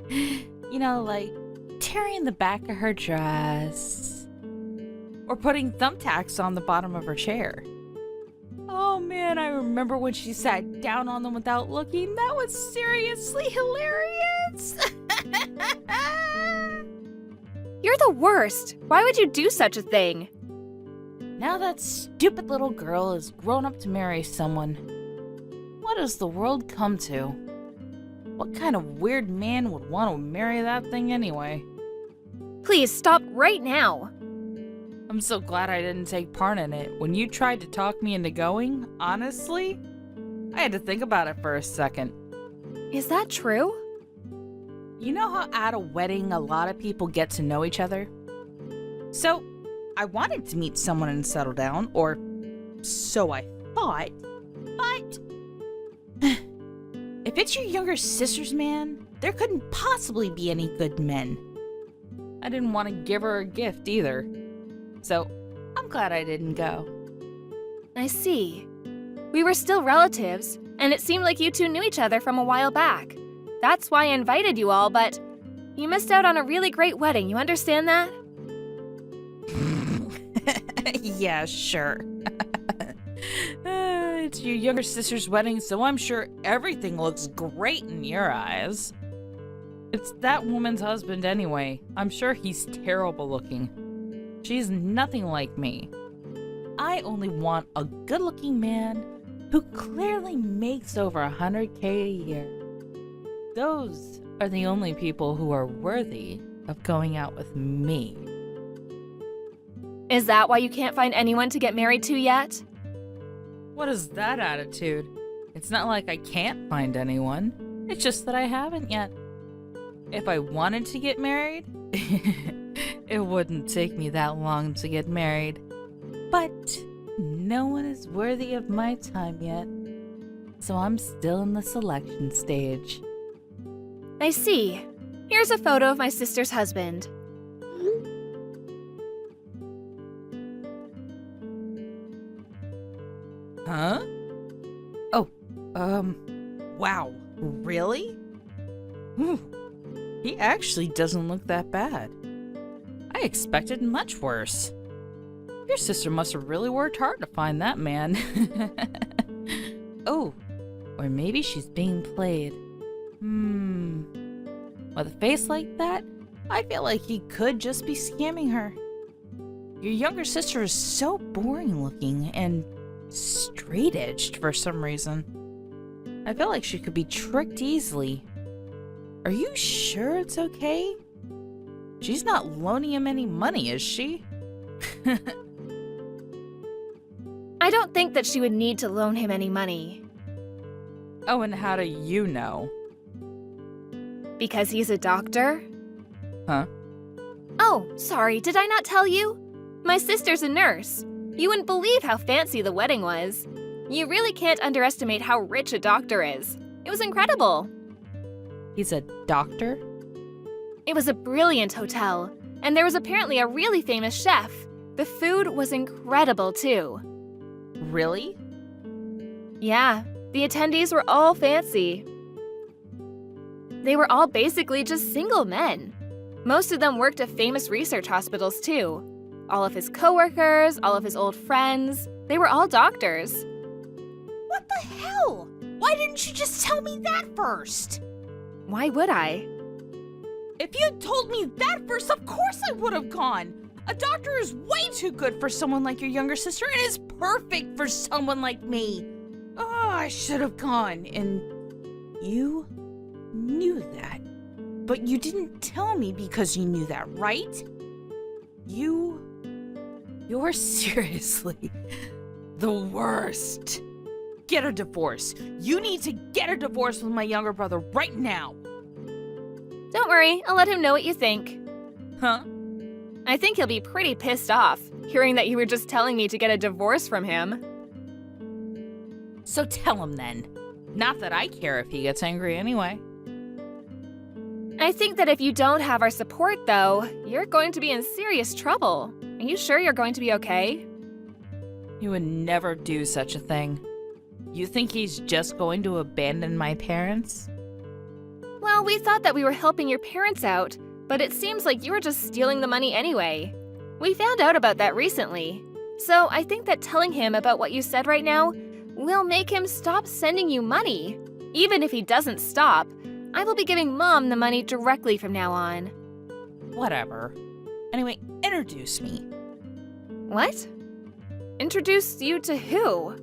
You know, like tearing the back of her dress, or putting thumbtacks on the bottom of her chair. Oh man, I remember when she sat down on them without looking. That was seriously hilarious.
You're the worst. Why would you do such a thing?
Now that stupid little girl is grown up to marry someone. What has the world come to? What kind of weird man would want to marry that thing anyway?
Please stop right now.
I'm so glad I didn't take part in it. When you tried to talk me into going, honestly, I had to think about it for a second.
Is that true?
You know how at a wedding a lot of people get to know each other? So, I wanted to meet someone and settle down, or so I thought, but if it's your younger sister's man, there couldn't possibly be any good men. I didn't want to give her a gift either. So, I'm glad I didn't go.
I see. We were still relatives, and it seemed like you two knew each other from a while back. That's why I invited you all, but you missed out on a really great wedding, you understand that?
Yeah, sure. It's your younger sister's wedding, so I'm sure everything looks great in your eyes. It's that woman's husband anyway. I'm sure he's terrible looking. She's nothing like me. I only want a good-looking man who clearly makes over $100K a year. Those are the only people who are worthy of going out with me.
Is that why you can't find anyone to get married to yet?
What is that attitude? It's not like I can't find anyone. It's just that I haven't yet. If I wanted to get married, it wouldn't take me that long to get married. But no one is worthy of my time yet. So I'm still in the selection stage.
I see. Here's a photo of my sister's husband.
Huh? Oh, wow. Really? He actually doesn't look that bad. I expected much worse. Your sister must have really worked hard to find that man. Oh, or maybe she's being played. With a face like that, I feel like he could just be scamming her. Your younger sister is so boring looking and straight-edged for some reason. I feel like she could be tricked easily. Are you sure it's okay? She's not loaning him any money, is she?
I don't think that she would need to loan him any money.
Oh, and how do you know?
Because he's a doctor?
Huh?
Oh, sorry, did I not tell you? My sister's a nurse. You wouldn't believe how fancy the wedding was. You really can't underestimate how rich a doctor is. It was incredible.
He's a doctor?
It was a brilliant hotel, and there was apparently a really famous chef. The food was incredible, too.
Really?
Yeah, the attendees were all fancy. They were all basically just single men. Most of them worked at famous research hospitals, too. All of his coworkers, all of his old friends, they were all doctors.
What the hell? Why didn't you just tell me that first?
Why would I?
If you'd told me that first, of course I would have gone. A doctor is way too good for someone like your younger sister and is perfect for someone like me. Oh, I should have gone. And you knew that. But you didn't tell me because you knew that, right? You're seriously the worst. Get a divorce. You need to get a divorce with my younger brother right now.
Don't worry, I'll let him know what you think.
Huh?
I think he'll be pretty pissed off, hearing that you were just telling me to get a divorce from him.
So tell him then. Not that I care if he gets angry anyway.
I think that if you don't have our support, though, you're going to be in serious trouble. Are you sure you're going to be okay?
He would never do such a thing. You think he's just going to abandon my parents?
Well, we thought that we were helping your parents out, but it seems like you were just stealing the money anyway. We found out about that recently. So I think that telling him about what you said right now will make him stop sending you money. Even if he doesn't stop, I will be giving Mom the money directly from now on.
Whatever. Anyway, introduce me.
What? Introduce you to who?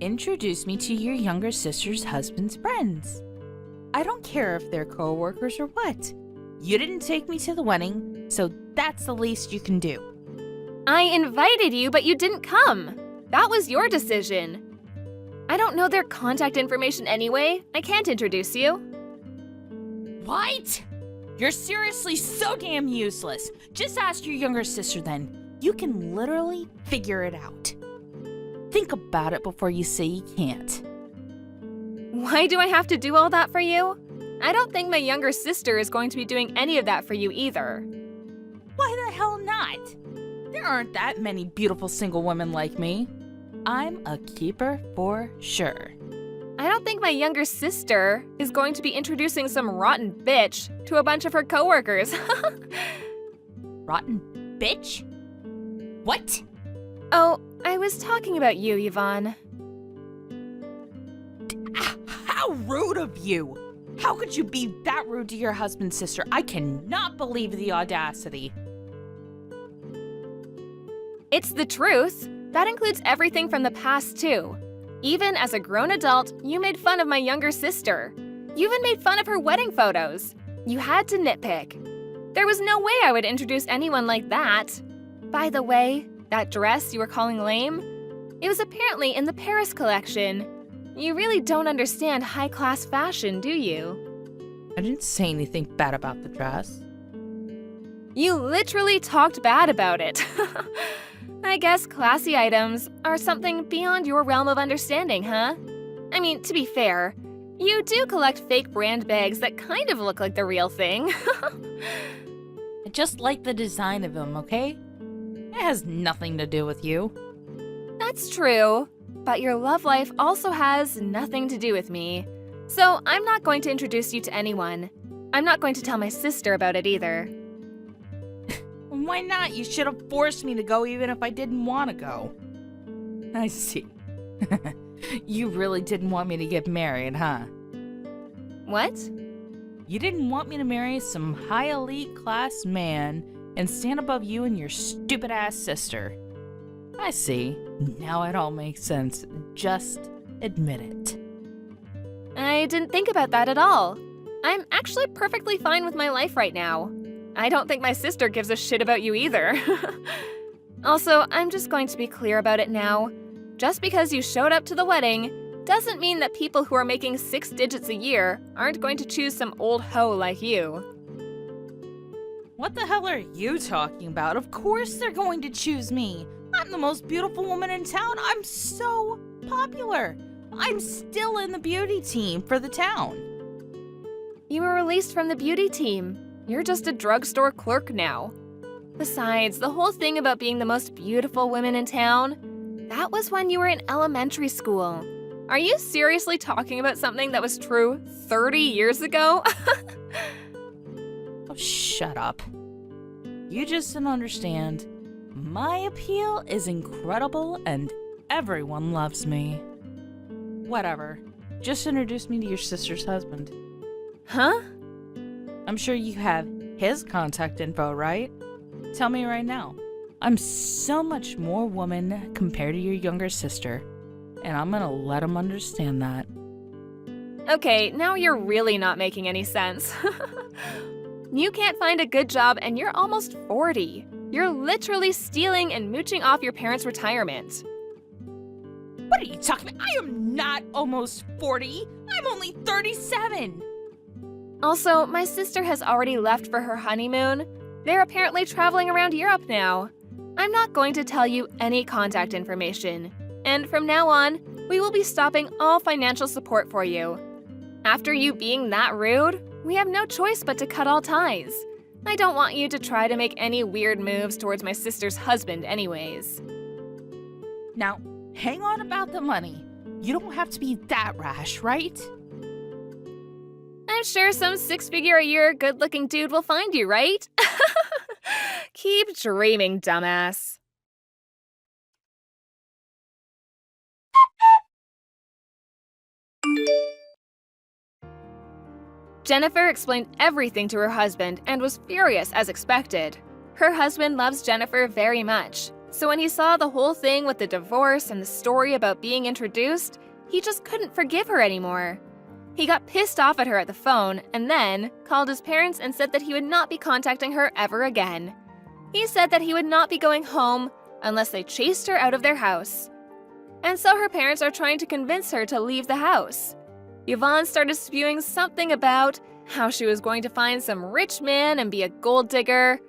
Introduce me to your younger sister's husband's friends. I don't care if they're co-workers or what. You didn't take me to the wedding, so that's the least you can do.
I invited you, but you didn't come. That was your decision. I don't know their contact information anyway. I can't introduce you.
What? You're seriously so damn useless. Just ask your younger sister then. You can literally figure it out. Think about it before you say you can't.
Why do I have to do all that for you? I don't think my younger sister is going to be doing any of that for you either.
Why the hell not? There aren't that many beautiful single women like me. I'm a keeper for sure.
I don't think my younger sister is going to be introducing some rotten bitch to a bunch of her coworkers.
Rotten bitch? What?
Oh, I was talking about you, Yvonne.
How rude of you! How could you be that rude to your husband's sister? I cannot believe the audacity.
It's the truth. That includes everything from the past, too. Even as a grown adult, you made fun of my younger sister. You even made fun of her wedding photos. You had to nitpick. There was no way I would introduce anyone like that. By the way, that dress you were calling lame? It was apparently in the Paris collection. You really don't understand high-class fashion, do you?
I didn't say anything bad about the dress.
You literally talked bad about it. I guess classy items are something beyond your realm of understanding, huh? I mean, to be fair, you do collect fake brand bags that kind of look like the real thing.
I just like the design of them, okay? It has nothing to do with you.
That's true, but your love life also has nothing to do with me. So I'm not going to introduce you to anyone. I'm not going to tell my sister about it either.
Why not? You should have forced me to go even if I didn't want to go. I see. You really didn't want me to get married, huh?
What?
You didn't want me to marry some high elite class man and stand above you and your stupid ass sister. I see. Now it all makes sense. Just admit it.
I didn't think about that at all. I'm actually perfectly fine with my life right now. I don't think my sister gives a shit about you either. Also, I'm just going to be clear about it now. Just because you showed up to the wedding doesn't mean that people who are making 6 digits a year aren't going to choose some old hoe like you.
What the hell are you talking about? Of course they're going to choose me. I'm the most beautiful woman in town. I'm so popular. I'm still in the beauty team for the town.
You were released from the beauty team. You're just a drugstore clerk now. Besides, the whole thing about being the most beautiful woman in town, that was when you were in elementary school. Are you seriously talking about something that was true 30 years ago?
Oh, shut up. You just don't understand. My appeal is incredible and everyone loves me. Whatever. Just introduce me to your sister's husband.
Huh?
I'm sure you have his contact info, right? Tell me right now. I'm so much more woman compared to your younger sister, and I'm gonna let him understand that.
Okay, now you're really not making any sense. You can't find a good job and you're almost 40. You're literally stealing and mooching off your parents' retirement.
What are you talking about? I am not almost 40. I'm only 37.
Also, my sister has already left for her honeymoon. They're apparently traveling around Europe now. I'm not going to tell you any contact information. And from now on, we will be stopping all financial support for you. After you being that rude, we have no choice but to cut all ties. I don't want you to try to make any weird moves towards my sister's husband anyways.
Now, hang on about the money. You don't have to be that rash, right?
I'm sure some 6-figure-a-year good-looking dude will find you, right? Keep dreaming, dumbass. Jennifer explained everything to her husband and was furious as expected. Her husband loves Jennifer very much, so when he saw the whole thing with the divorce and the story about being introduced, he just couldn't forgive her anymore. He got pissed off at her at the phone and then called his parents and said that he would not be contacting her ever again. He said that he would not be going home unless they chased her out of their house. And so her parents are trying to convince her to leave the house. Yvonne started spewing something about how she was going to find some rich man and be a gold digger,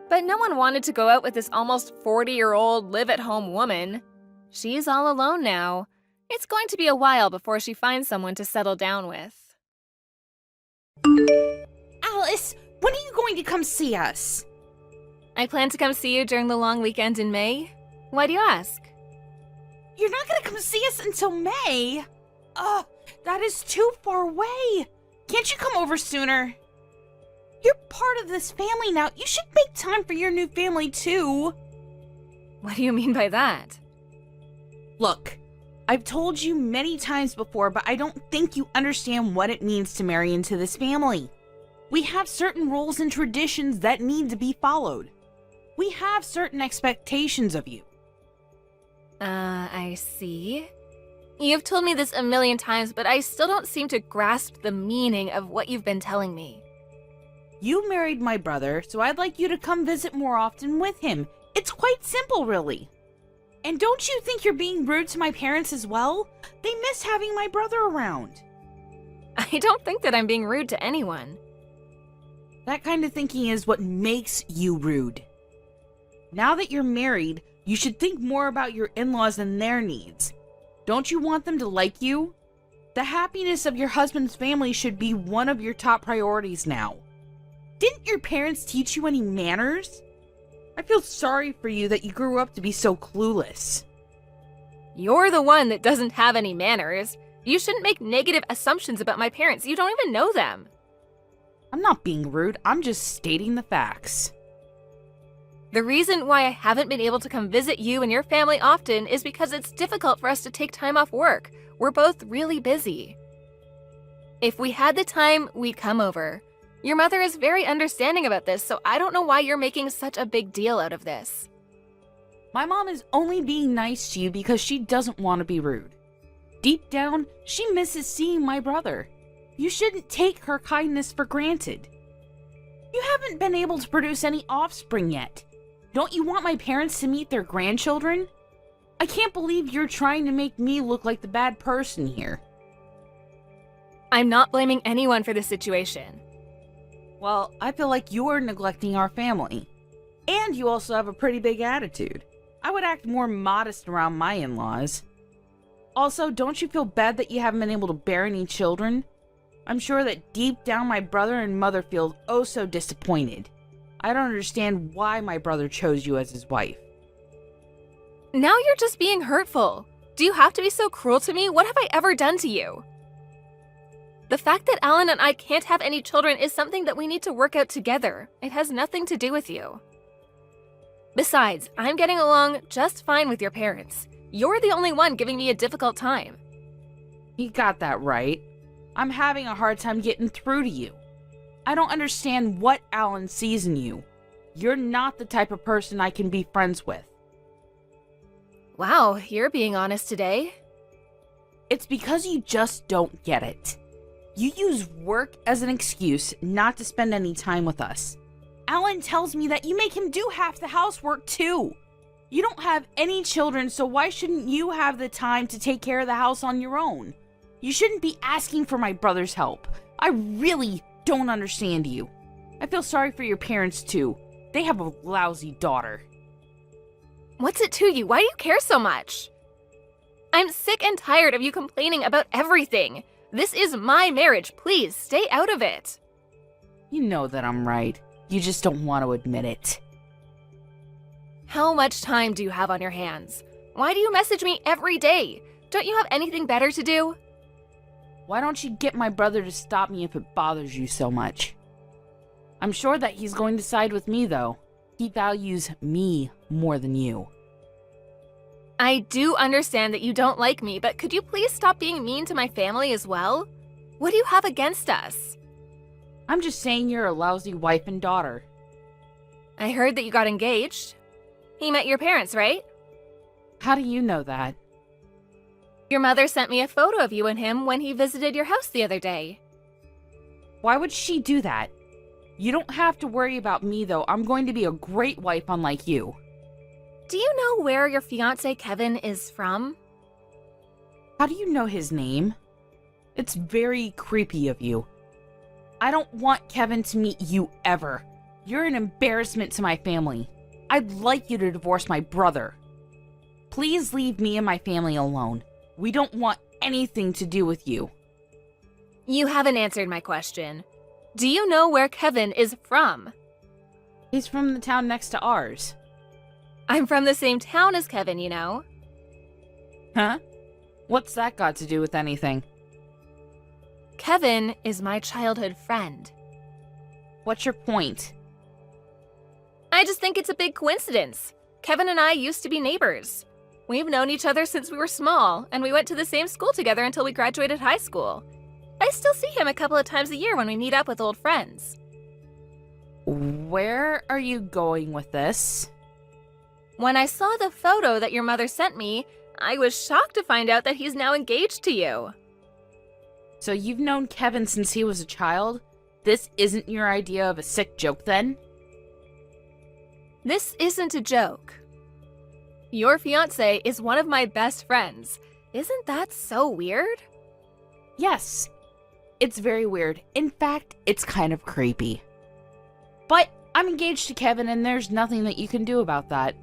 but no one wanted to go out with this almost 40-year-old live-at-home woman. She's all alone now. It's going to be a while before she finds someone to settle down with.
Alice, when are you going to come see us?
I plan to come see you during the long weekend in May. Why do you ask?
You're not going to come see us until May? Ugh, that is too far away. Can't you come over sooner? You're part of this family now. You should make time for your new family too.
What do you mean by that?
Look, I've told you many times before, but I don't think you understand what it means to marry into this family. We have certain rules and traditions that need to be followed. We have certain expectations of you.
I see. You've told me this a million times, but I still don't seem to grasp the meaning of what you've been telling me.
You married my brother, so I'd like you to come visit more often with him. It's quite simple, really. And don't you think you're being rude to my parents as well? They miss having my brother around.
I don't think that I'm being rude to anyone.
That kind of thinking is what makes you rude. Now that you're married, you should think more about your in-laws and their needs. Don't you want them to like you? The happiness of your husband's family should be one of your top priorities now. Didn't your parents teach you any manners? I feel sorry for you that you grew up to be so clueless.
You're the one that doesn't have any manners. You shouldn't make negative assumptions about my parents. You don't even know them.
I'm not being rude. I'm just stating the facts.
The reason why I haven't been able to come visit you and your family often is because it's difficult for us to take time off work. We're both really busy. If we had the time, we'd come over. Your mother is very understanding about this, so I don't know why you're making such a big deal out of this.
My mom is only being nice to you because she doesn't want to be rude. Deep down, she misses seeing my brother. You shouldn't take her kindness for granted. You haven't been able to produce any offspring yet. Don't you want my parents to meet their grandchildren? I can't believe you're trying to make me look like the bad person here.
I'm not blaming anyone for this situation.
Well, I feel like you're neglecting our family. And you also have a pretty big attitude. I would act more modest around my in-laws. Also, don't you feel bad that you haven't been able to bear any children? I'm sure that deep down my brother and mother feel oh so disappointed. I don't understand why my brother chose you as his wife.
Now you're just being hurtful. Do you have to be so cruel to me? What have I ever done to you? The fact that Alan and I can't have any children is something that we need to work out together. It has nothing to do with you. Besides, I'm getting along just fine with your parents. You're the only one giving me a difficult time.
You got that right. I'm having a hard time getting through to you. I don't understand what Alan sees in you. You're not the type of person I can be friends with.
Wow, you're being honest today.
It's because you just don't get it. You use work as an excuse not to spend any time with us. Alan tells me that you make him do half the housework too. You don't have any children, so why shouldn't you have the time to take care of the house on your own? You shouldn't be asking for my brother's help. I really don't understand you. I feel sorry for your parents too. They have a lousy daughter.
What's it to you? Why do you care so much? I'm sick and tired of you complaining about everything. This is my marriage. Please, stay out of it.
You know that I'm right. You just don't want to admit it.
How much time do you have on your hands? Why do you message me every day? Don't you have anything better to do?
Why don't you get my brother to stop me if it bothers you so much? I'm sure that he's going to side with me, though. He values me more than you.
I do understand that you don't like me, but could you please stop being mean to my family as well? What do you have against us?
I'm just saying you're a lousy wife and daughter.
I heard that you got engaged. He met your parents, right?
How do you know that?
Your mother sent me a photo of you and him when he visited your house the other day.
Why would she do that? You don't have to worry about me, though. I'm going to be a great wife unlike you.
Do you know where your fiancé Kevin is from?
How do you know his name? It's very creepy of you. I don't want Kevin to meet you ever. You're an embarrassment to my family. I'd like you to divorce my brother. Please leave me and my family alone. We don't want anything to do with you.
You haven't answered my question. Do you know where Kevin is from?
He's from the town next to ours.
I'm from the same town as Kevin, you know.
Huh? What's that got to do with anything?
Kevin is my childhood friend.
What's your point?
I just think it's a big coincidence. Kevin and I used to be neighbors. We've known each other since we were small, and we went to the same school together until we graduated high school. I still see him a couple of times a year when we meet up with old friends.
Where are you going with this?
When I saw the photo that your mother sent me, I was shocked to find out that he's now engaged to you.
So you've known Kevin since he was a child? This isn't your idea of a sick joke, then?
This isn't a joke. Your fiancé is one of my best friends. Isn't that so weird?
Yes. It's very weird. In fact, it's kind of creepy. But I'm engaged to Kevin, and there's nothing that you can do about that.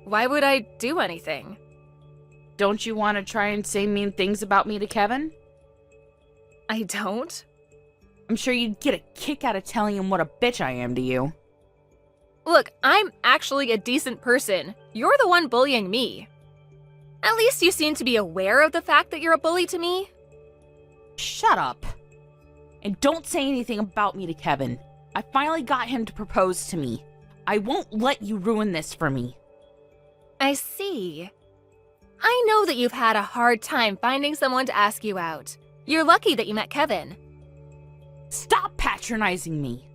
Why would I do anything?
Don't you want to try and say mean things about me to Kevin?
I don't.
I'm sure you'd get a kick out of telling him what a bitch I am to you.
Look, I'm actually a decent person. You're the one bullying me. At least you seem to be aware of the fact that you're a bully to me.
Shut up. And don't say anything about me to Kevin. I finally got him to propose to me. I won't let you ruin this for me.
I see. I know that you've had a hard time finding someone to ask you out. You're lucky that you met Kevin.
Stop patronizing me.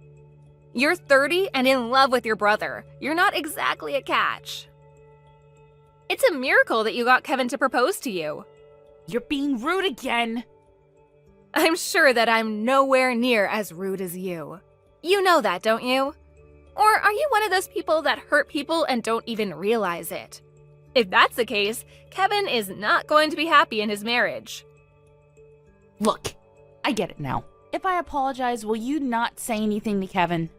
You're 30 and in love with your brother. You're not exactly a catch. It's a miracle that you got Kevin to propose to you.
You're being rude again.
I'm sure that I'm nowhere near as rude as you. You know that, don't you? Or are you one of those people that hurt people and don't even realize it? If that's the case, Kevin is not going to be happy in his marriage.
Look, I get it now. If I apologize, will you not say anything to Kevin?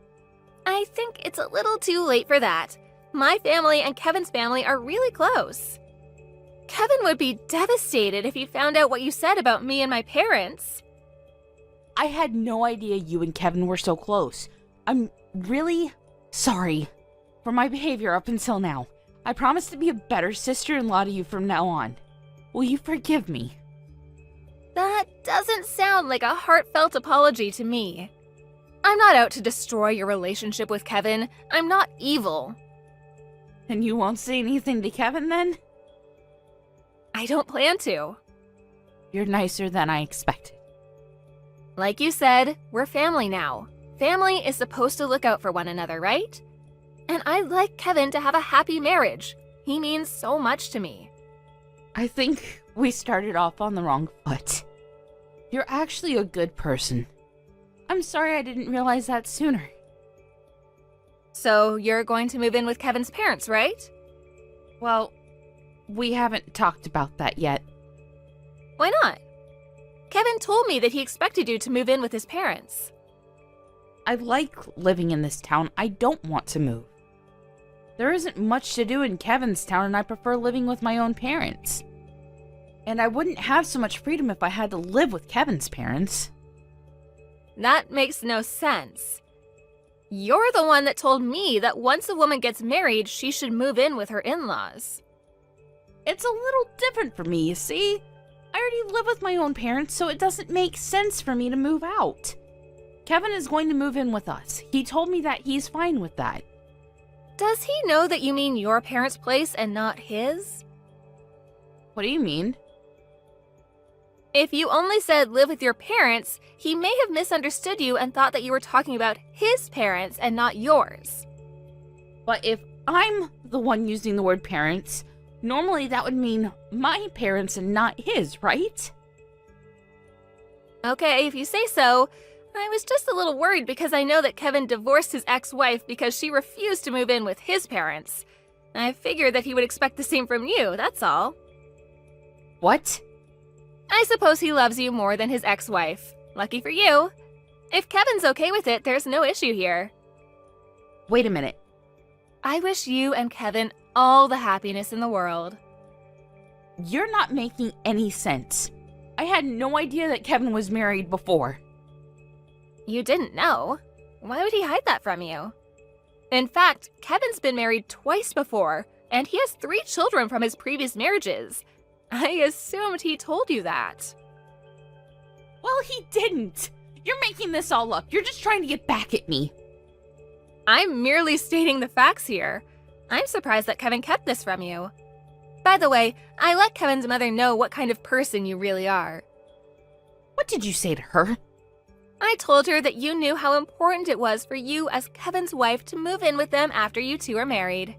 I think it's a little too late for that. My family and Kevin's family are really close. Kevin would be devastated if he found out what you said about me and my parents.
I had no idea you and Kevin were so close. I'm really sorry for my behavior up until now. I promise to be a better sister-in-law to you from now on. Will you forgive me?
That doesn't sound like a heartfelt apology to me. I'm not out to destroy your relationship with Kevin. I'm not evil.
And you won't say anything to Kevin then?
I don't plan to.
You're nicer than I expected.
Like you said, we're family now. Family is supposed to look out for one another, right? And I'd like Kevin to have a happy marriage. He means so much to me.
I think we started off on the wrong foot. You're actually a good person. I'm sorry I didn't realize that sooner.
So you're going to move in with Kevin's parents, right?
Well, we haven't talked about that yet.
Why not? Kevin told me that he expected you to move in with his parents.
I like living in this town. I don't want to move. There isn't much to do in Kevin's town, and I prefer living with my own parents. And I wouldn't have so much freedom if I had to live with Kevin's parents.
That makes no sense. You're the one that told me that once a woman gets married, she should move in with her in-laws.
It's a little different for me, you see? I already live with my own parents, so it doesn't make sense for me to move out. Kevin is going to move in with us. He told me that he's fine with that.
Does he know that you mean your parents' place and not his?
What do you mean?
If you only said live with your parents, he may have misunderstood you and thought that you were talking about his parents and not yours.
But if I'm the one using the word parents, normally that would mean my parents and not his, right?
Okay, if you say so. I was just a little worried because I know that Kevin divorced his ex-wife because she refused to move in with his parents. I figured that he would expect the same from you, that's all.
What?
I suppose he loves you more than his ex-wife. Lucky for you. If Kevin's okay with it, there's no issue here.
Wait a minute.
I wish you and Kevin all the happiness in the world.
You're not making any sense. I had no idea that Kevin was married before.
You didn't know? Why would he hide that from you? In fact, Kevin's been married twice before, and he has 3 children from his previous marriages. I assumed he told you that.
Well, he didn't. You're making this all up. You're just trying to get back at me.
I'm merely stating the facts here. I'm surprised that Kevin kept this from you. By the way, I let Kevin's mother know what kind of person you really are.
What did you say to her?
I told her that you knew how important it was for you as Kevin's wife to move in with them after you two are married.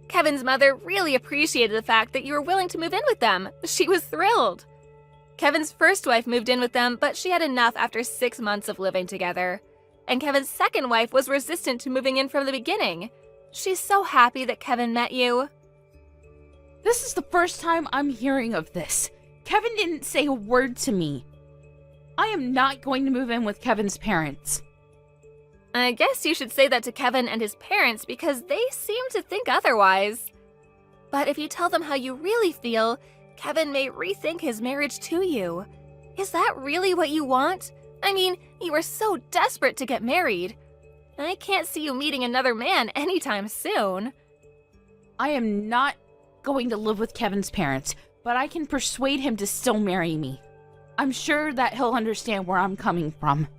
Kevin's mother really appreciated the fact that you were willing to move in with them. She was thrilled. Kevin's first wife moved in with them, but she had enough after 6 months of living together. And Kevin's second wife was resistant to moving in from the beginning. She's so happy that Kevin met you.
This is the first time I'm hearing of this. Kevin didn't say a word to me. I am not going to move in with Kevin's parents.
I guess you should say that to Kevin and his parents because they seem to think otherwise. But if you tell them how you really feel, Kevin may rethink his marriage to you. Is that really what you want? I mean, you were so desperate to get married. I can't see you meeting another man anytime soon.
I am not going to live with Kevin's parents, but I can persuade him to still marry me. I'm sure that he'll understand where I'm coming from.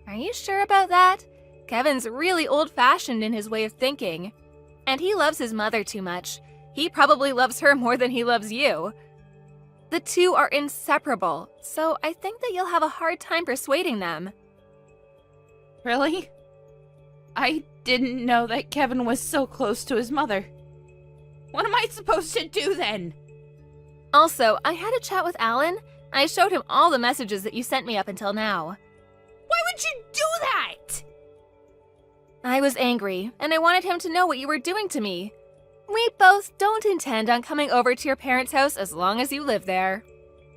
Are you sure about that? Kevin's really old-fashioned in his way of thinking. And he loves his mother too much. He probably loves her more than he loves you. The two are inseparable, so I think that you'll have a hard time persuading them.
Really? I didn't know that Kevin was so close to his mother. What am I supposed to do then?
Also, I had a chat with Alan. I showed him all the messages that you sent me up until now.
Why would you do that?
I was angry, and I wanted him to know what you were doing to me. We both don't intend on coming over to your parents' house as long as you live there.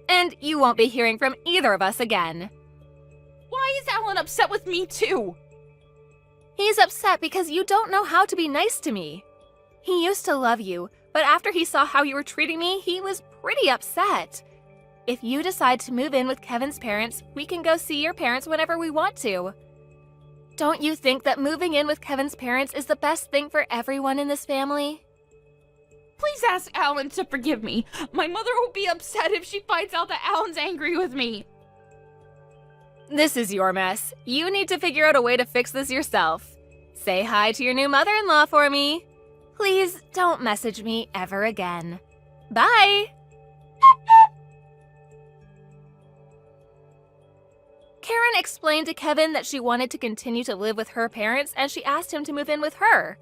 And you won't be hearing from either of us again.
Why is Alan upset with me too?
He's upset because you don't know how to be nice to me. He used to love you, but after he saw how you were treating me, he was pretty upset. If you decide to move in with Kevin's parents, we can go see your parents whenever we want to. Don't you think that moving in with Kevin's parents is the best thing for everyone in this family?
Please ask Alan to forgive me. My mother will be upset if she finds out that Alan's angry with me.
This is your mess. You need to figure out a way to fix this yourself. Say hi to your new mother-in-law for me. Please don't message me ever again. Bye! Karen explained to Kevin that she wanted to continue to live with her parents and she asked him to move in with her.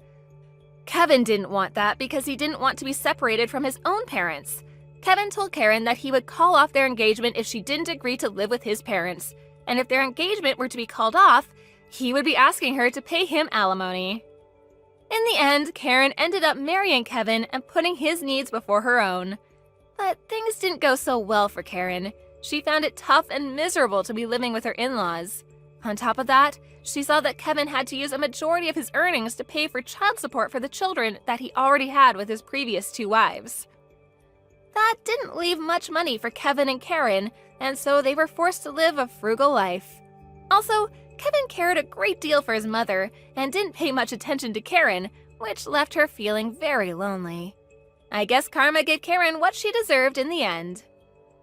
Kevin didn't want that because he didn't want to be separated from his own parents. Kevin told Karen that he would call off their engagement if she didn't agree to live with his parents, and if their engagement were to be called off, he would be asking her to pay him alimony. In the end, Karen ended up marrying Kevin and putting his needs before her own. But things didn't go so well for Karen. She found it tough and miserable to be living with her in-laws. On top of that, she saw that Kevin had to use a majority of his earnings to pay for child support for the children that he already had with his previous 2 wives. That didn't leave much money for Kevin and Karen, and so they were forced to live a frugal life. Also, Kevin cared a great deal for his mother and didn't pay much attention to Karen, which left her feeling very lonely. I guess karma gave Karen what she deserved in the end.